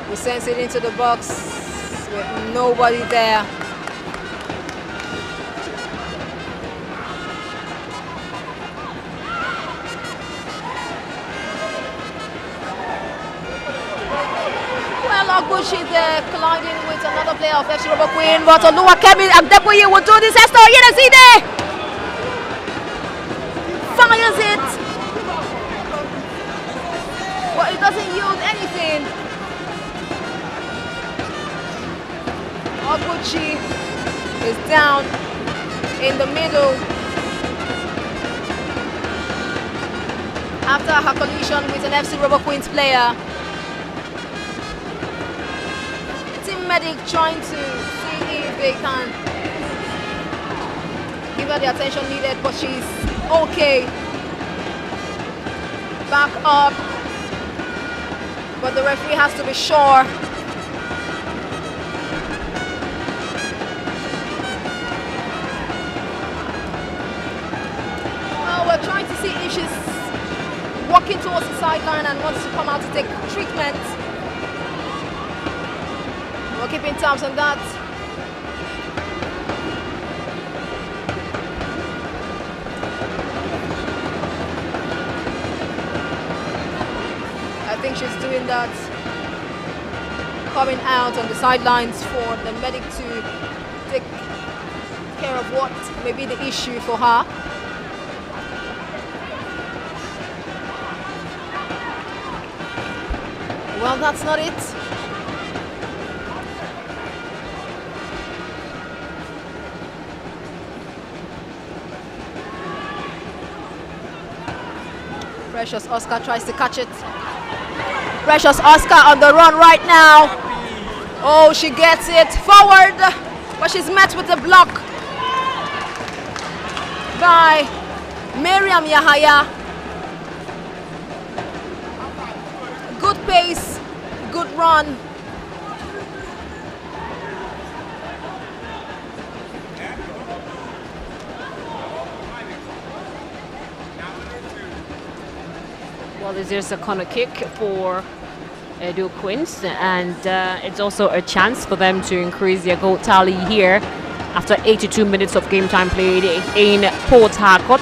who sends it into the box with nobody there. Oguchi there colliding with another player of FC Robo Queen, but Oluwakemi Agdeboye will do this. Esther Yenezide fires it, but it doesn't yield anything. Oguchi is down in the middle after her collision with an FC Robo Queens player. Medic trying to see if they can give her the attention needed, but she's okay. Back up, but the referee has to be sure. Well, we're trying to see if she's walking towards the sideline and wants to come out to take treatment. We're keeping tabs on that. I think she's doing that, coming out on the sidelines for the medic to take care of what may be the issue for her. Well, that's not it. Precious Oscar tries to catch it. Precious Oscar on the run right now. Oh, she gets it forward, but she's met with a block by Miriam Yahaya. Good pace, good run. Well, this is a corner kick for EDO Queens, and it's also a chance for them to increase their goal tally here after 82 minutes of game time played in PORT-HARCOURT.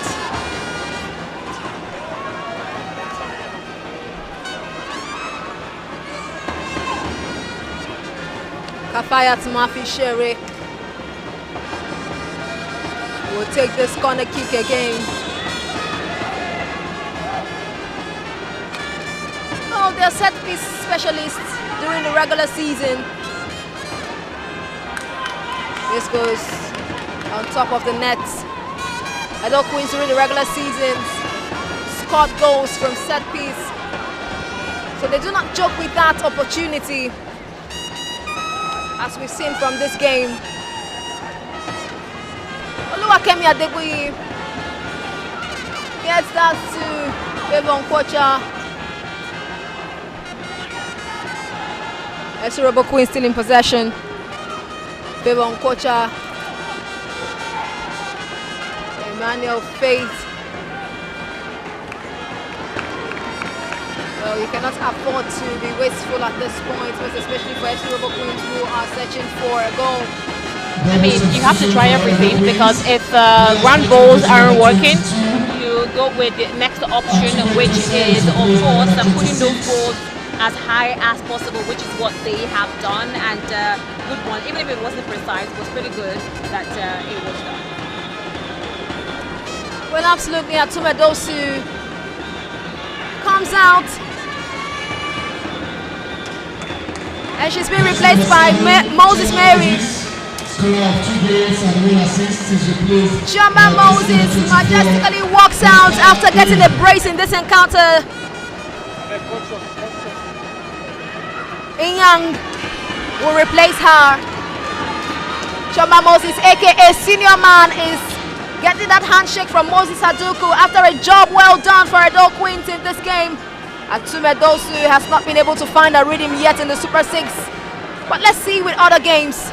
Kafayat Mafishere will take this corner kick again. Oh, they're set piece specialists during the regular season. This goes on top of the net. EDO Queens during the regular seasons scored goals from set piece, so they do not joke with that opportunity, as we've seen from this game. Oluwakemi Adeboye gets that to Bevon Kocha. FC Robo Queen still in possession. Bevon Kocha, Emmanuel Faith. Well, you cannot afford to be wasteful at this point, especially for FC Robo Queens who are searching for a goal. I mean, you have to try everything, because if ground balls aren't working, you to go with the next option, which is, of course, putting those goals as high as possible, which is what they have done. And good one, even if it wasn't precise, it was pretty good that it was done. Well, absolutely, Atumedosu comes out. And she's been replaced by Moses Mary. Chioma Moses majestically walks out after getting a brace in this encounter. Inyang will replace her. Chioma Moses, aka Senior Man, is getting that handshake from Moses Aduku after a job well done for Edo Queens in this game. Atumedosu has not been able to find a rhythm yet in the Super 6, but let's see with other games.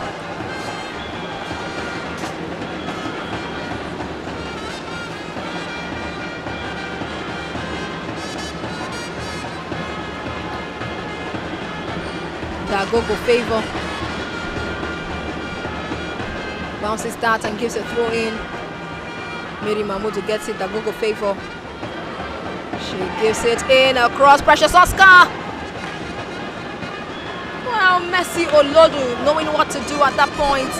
Dagogo Favor bounces that and gives a throw in. Mary Mahmoud gets it. Dagogo Favor. She gives it in across Precious Oscar. Well, Messi Olodu knowing what to do at that point.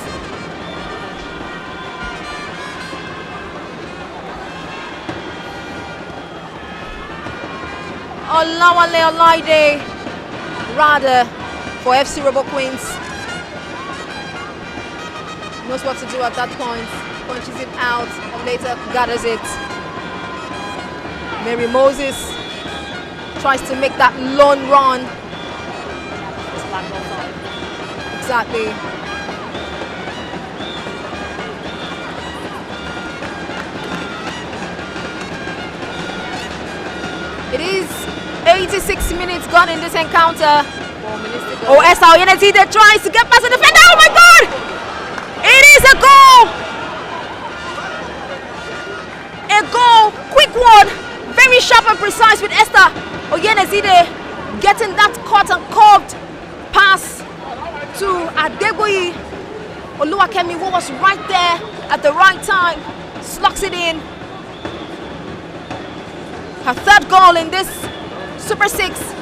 Olawale Olaide rather for FC Robo Queens. Knows what to do at that point. Punches it out and later gathers it. Mary Moses tries to make that lone run. Exactly. It is 86 minutes gone in this encounter. 4 minutes to go. Oh, Esther Oyenezide tries to get past the defender. Oh my God! It is a goal! A goal, quick one, very sharp and precise with Esther Oyenezide getting that cut and curved pass to Adegboyi Oluwakemi, who was right there at the right time, slugs it in. Her third goal in this Super 6.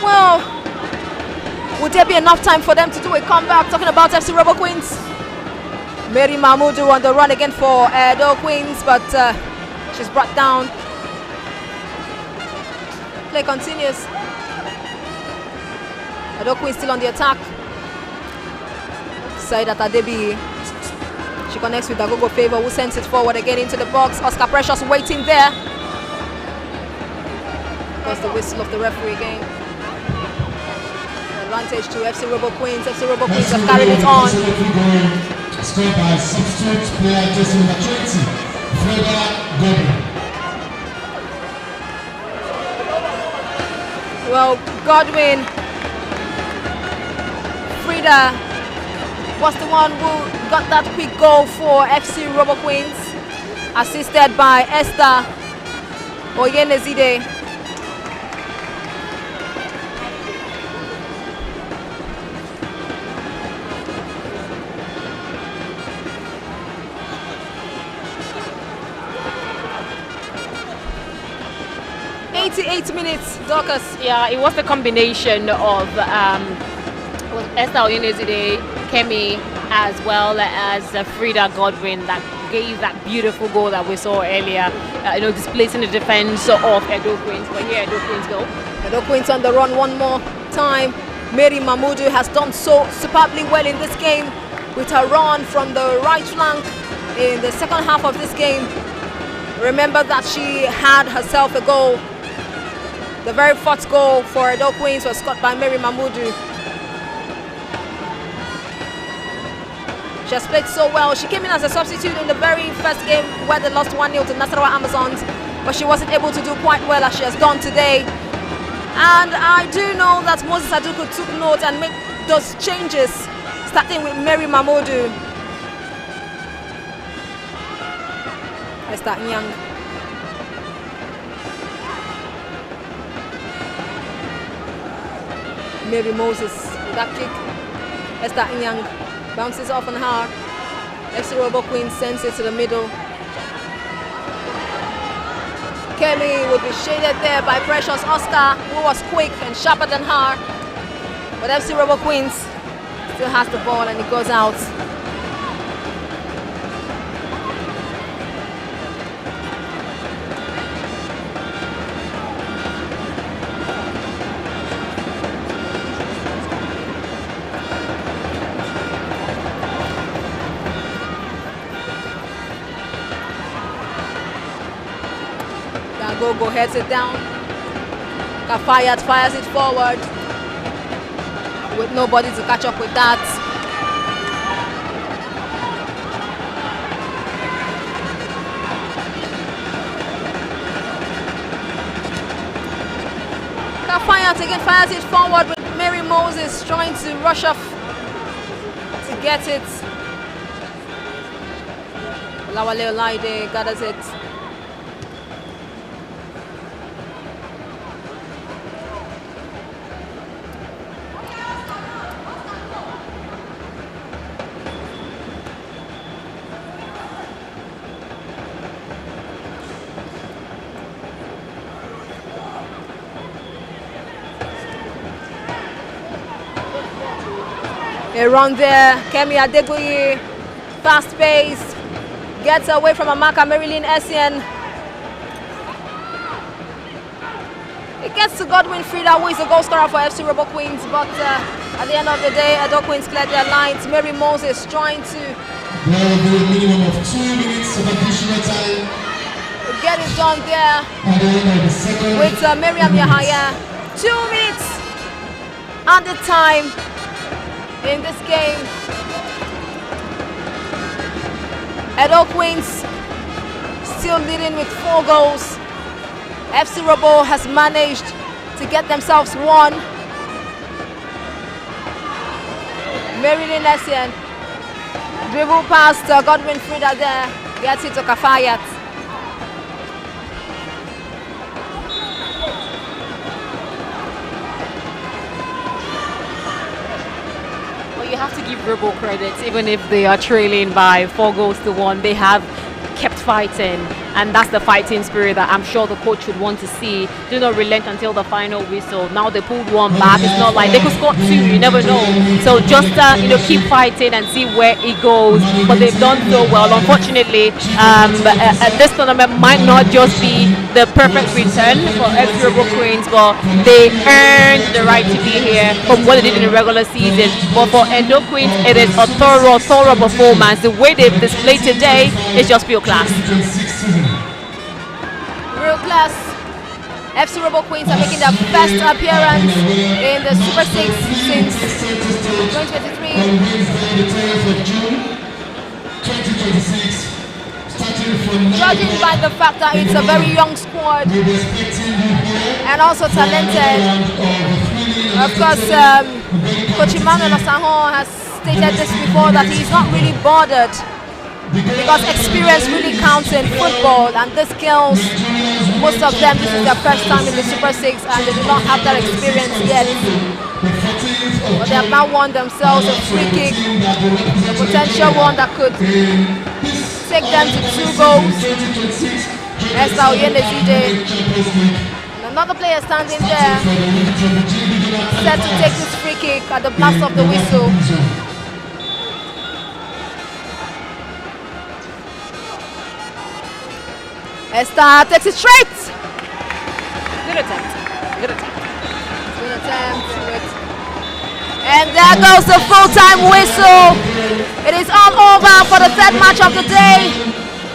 Well, would there be enough time for them to do a comeback? Talking about FC Robo Queens. Mary Mahmoudou on the run again for Edo Queens, but she's brought down. Play continues. Edo Queens still on the attack. Saidat Adebi. She connects with Dagogo Favor, who sends it forward again into the box. Oscar Precious waiting there. That's the whistle of the referee again. Advantage to FC Robo Queens. FC Robo Queens have carried it on. Scored by substitute player jersey number 20, Freda Godwin. Well, Godwin, Frida was the one who got that quick goal for FC Robo Queens, assisted by Esther Oyenezide. Minutes, Dorcas. Yeah, it was the combination of Esther Oyenezide, Kemi, as well as Frida Godwin that gave that beautiful goal that we saw earlier, displacing the defense of Edo Queens. But here, Edo Queens go. Edo Queens on the run one more time. Mary Mahmoudou has done so superbly well in this game with her run from the right flank in the second half of this game. Remember that she had herself a goal. The very first goal for Edo Queens was scored by Mary Mahmoudou. She has played so well. She came in as a substitute in the very first game where they lost 1-0 to Nasarawa Amazons, but she wasn't able to do quite well as she has done today. And I do know that Moses Aduku took note and made those changes, starting with Mary Mahmoudou. Esther Nyang. Mary Moses with that kick. Esther Nyang bounces off on her. FC Robo Queen sends it to the middle. Kemi would be shaded there by Precious Oscar, who was quick and sharper than her. But FC Robo Queens still has the ball and it goes out. Gogo heads it down. Kafayat fires it forward with nobody to catch up with that. Kafayat again fires it forward with Mary Moses trying to rush off to get it. Lawale Olaide gathers it. A run there, Kemi Adegoye, fast pace, gets away from Amaka Marilyn Essien. It gets to Godwin Frida, who is the goal scorer for FC Robo Queens, but at the end of the day, Edo Queens cleared their lines. Mary Moses trying to There will be a minimum of 2 minutes of additional time get it done there at the end of the second. with Miriam Yahaya. 2 minutes at the time in this game. Edo Queens still leading with 4 goals. FC Robo has managed to get themselves one. Marilyn Essien dribble past Godwin Frida there, gets it to Kafayat. You have to give Robo credit, even if they are trailing by 4 goals to 1. They have kept fighting, and that's the fighting spirit that I'm sure the coach would want to see. Do not relent until the final whistle. Now they pulled one back. It's not like they could score 2. You never know. So just keep fighting and see where it goes. But they've done so well. Unfortunately, this tournament might not just be the perfect return for FC Robo Queens, but they earned the right to be here from what they did in the regular season. But for Edo Queens, it is a thorough performance. The way they've displayed today is just pure class. Real class. FC Robo Queens are making their first appearance in the Super 6 since 2023. On Wednesday, the 10th of June, 2026, starting from Judging by the fact that it's a very young squad we'll be expecting you here and also talented. Of course, Coach Emmanuel Osaho has stated this before, that he's not really bothered because experience really counts in football, and the skills, most of them, this is their first time in the Super 6 and they do not have that experience yet. But they have now won themselves a free kick, a potential one that could take them to 2 goals. Esther Oyenezide, and another player standing there, set to take this free kick at the blast of the whistle. Esther takes it straight. Good attempt. Good attempt. Good attempt. And there goes the full-time whistle. It is all over for the 3rd match of the day,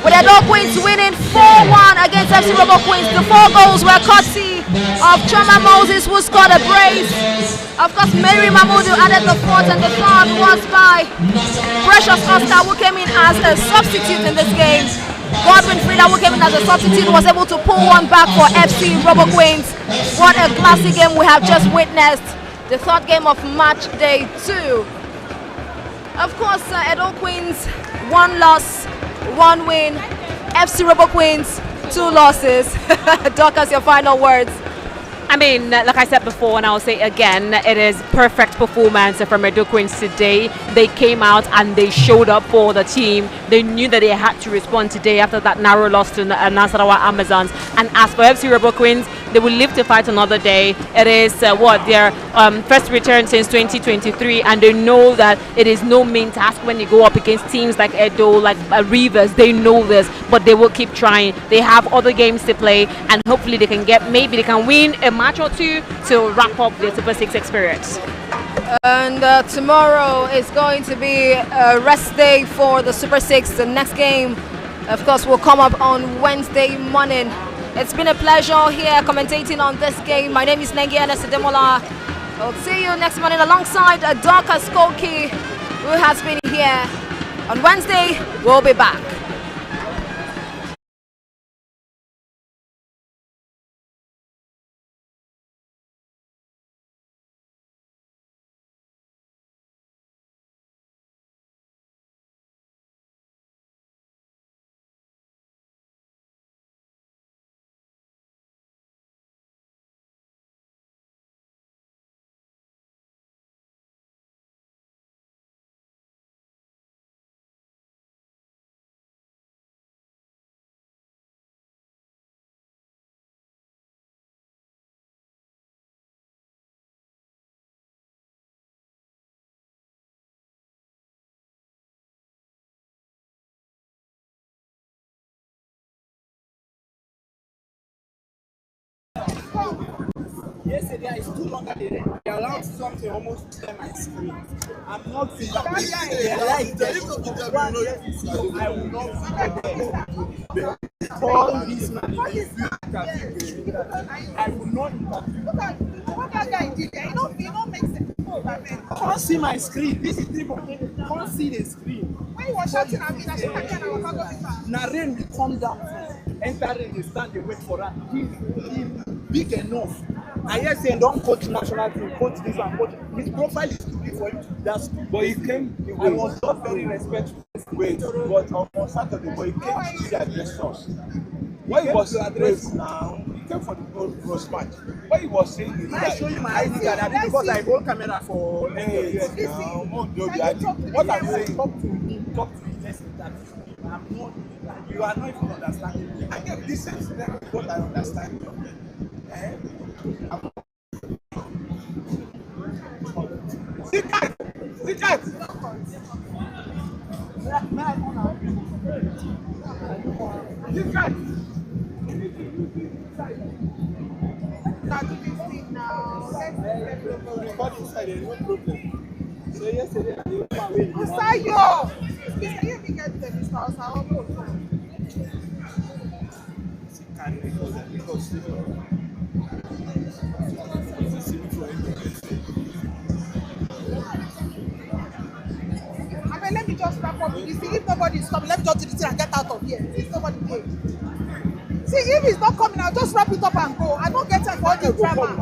with Edo Queens winning 4-1 against FC Robo Queens. The 4 goals were courtesy of Choma Moses, who scored a brace. Of course, Mary Mahmoudou added the 4th, and the 3rd was by Precious Oscar, who came in as a substitute in this game. Godwin Frida, who came in as a substitute, was able to pull one back for FC Robo Queens. What a classic game we have just witnessed. The 3rd game of match day 2. Of course, Edo Queens, 1 loss, 1 win. FC Robo Queens, 2 losses. Dorcas, your final words. I mean, like I said before, and I'll say again, it is perfect performance from Edo Queens today. They came out and they showed up for the team. They knew that they had to respond today after that narrow loss to Nasarawa Amazons. And as for FC ROBO Queens, they will live to fight another day. It is their first return since 2023, and they know that it is no mean task when you go up against teams like Edo, like Rivers. They know this, but they will keep trying. They have other games to play, and hopefully they can maybe they can win a match or two to wrap up their Super 6 experience. And tomorrow is going to be a rest day for the Super 6. The next game, of course, will come up on Wednesday morning. It's been a pleasure here commentating on this game. My name is Nengi Anesedemola. I'll see you next morning alongside Dorcas Koki, who has been here. On Wednesday, we'll be back. Yesterday is too long. They allowed something almost to my screen. I'm not feeling I will not call this man. I will not interview. What that guy did there, it don't make sense. Can't see my screen. This is can't see the screen. When you were shouting at me, that's what I can. Naren will come down, enter in the stand, they wait for that. He's big enough. I hear saying don't coach national team, coach this one, coach. His profile is too big for him to do that. But he came, I was not very respectful. Wait, but on Saturday, but he came to address us. What he was addressing now, he came for the gross match. What he was saying is that I show you my ID card because I hold camera for NWFL now. What I'm saying, talk to him, let's interview. I'm not, you are not even understanding me. I get this is what I understand. Sit tight! Sit tight! Sit tight! So yesterday, I didn't know where you Sayo! Mr. You can get them, Mr. Osawa. I mean, let me just wrap up with this. See, if nobody is coming, let me just do the thing and get out of here. If nobody came. See, if he's not coming, I'll just wrap it up and go. I don't get time for all this drama.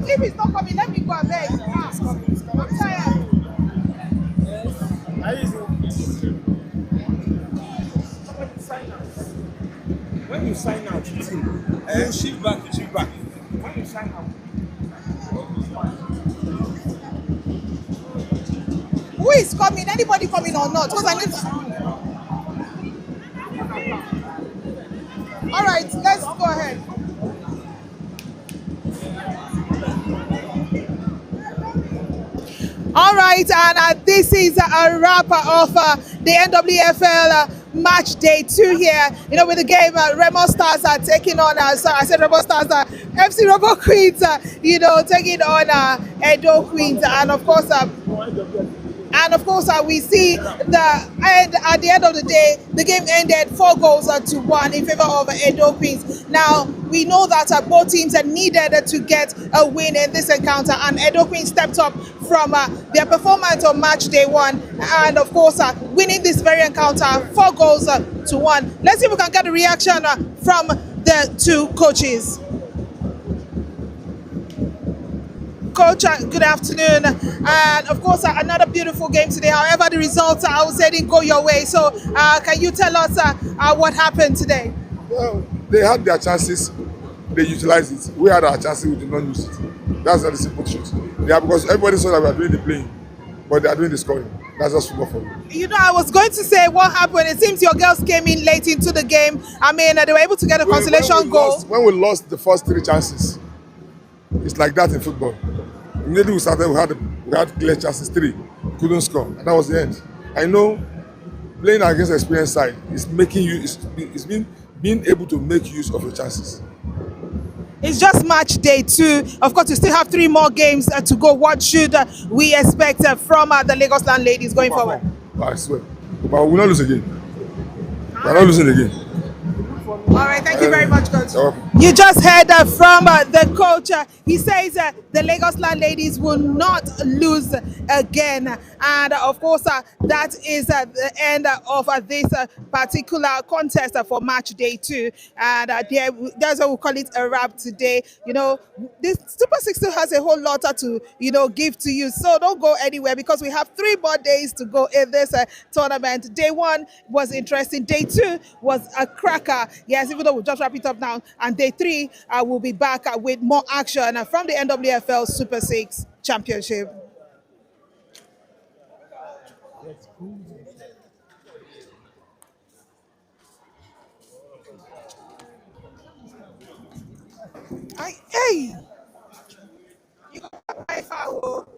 If he's not coming, let me go and beg. I'm tired. When you sign out, you shift back, you shift back. When you sign out, Who is coming? Anybody coming or not? Because I need to... All right, let's go ahead. All right, and this is a wrap of the NWFL match day 2 here. You know, with the game, Remo Stars are taking on, Remo Stars, FC ROBO Queens, taking on Edo Queens, and of course, we see at the end of the day, the game ended 4-1 in favor of Edo Queens. Now, we know that both teams needed to get a win in this encounter, and Edo Queens stepped up from their performance on match day 1, and of course, winning this very encounter 4-1. Let's see if we can get a reaction from the two coaches. Coach, good afternoon. And of course, another beautiful game today. However, the results, I would say, didn't go your way. So can you tell us what happened today? Well, they had their chances. they utilize it. We had our chances, we did not use it. That's not the simple truth. Yeah, because everybody saw that we are doing the playing, but they are doing the scoring. That's just football for me. You know, I was going to say what happened. It seems your girls came in late into the game. I mean, they were able to get a consolation goal. When we lost the first 3 chances, it's like that in football. Immediately we started, we had clear chances, 3, couldn't score, and that was the end. I know playing against experienced side is making you, it's being able to make use of your chances. It's just match day 2. Of course, we still have 3 more games to go. What should we expect from the Lagos Land ladies going forward? I swear. But we will not lose again. We are not losing again. All right, thank you very much, Coach. You're You just heard from the coach. He says the Lagos Land ladies will not lose again. And of course, that is the end of this particular contest for match day 2. And that's what we call it a wrap today. You know, this Super 6 still has a whole lot to, you know, give to you. So don't go anywhere because we have 3 more days to go in this tournament. Day 1 was interesting. Day 2 was a cracker. Yes, even though we'll just wrap it up now. And day 3, we'll be back with more action from the NWFL Super 6 Championship. Hey! You got my foul.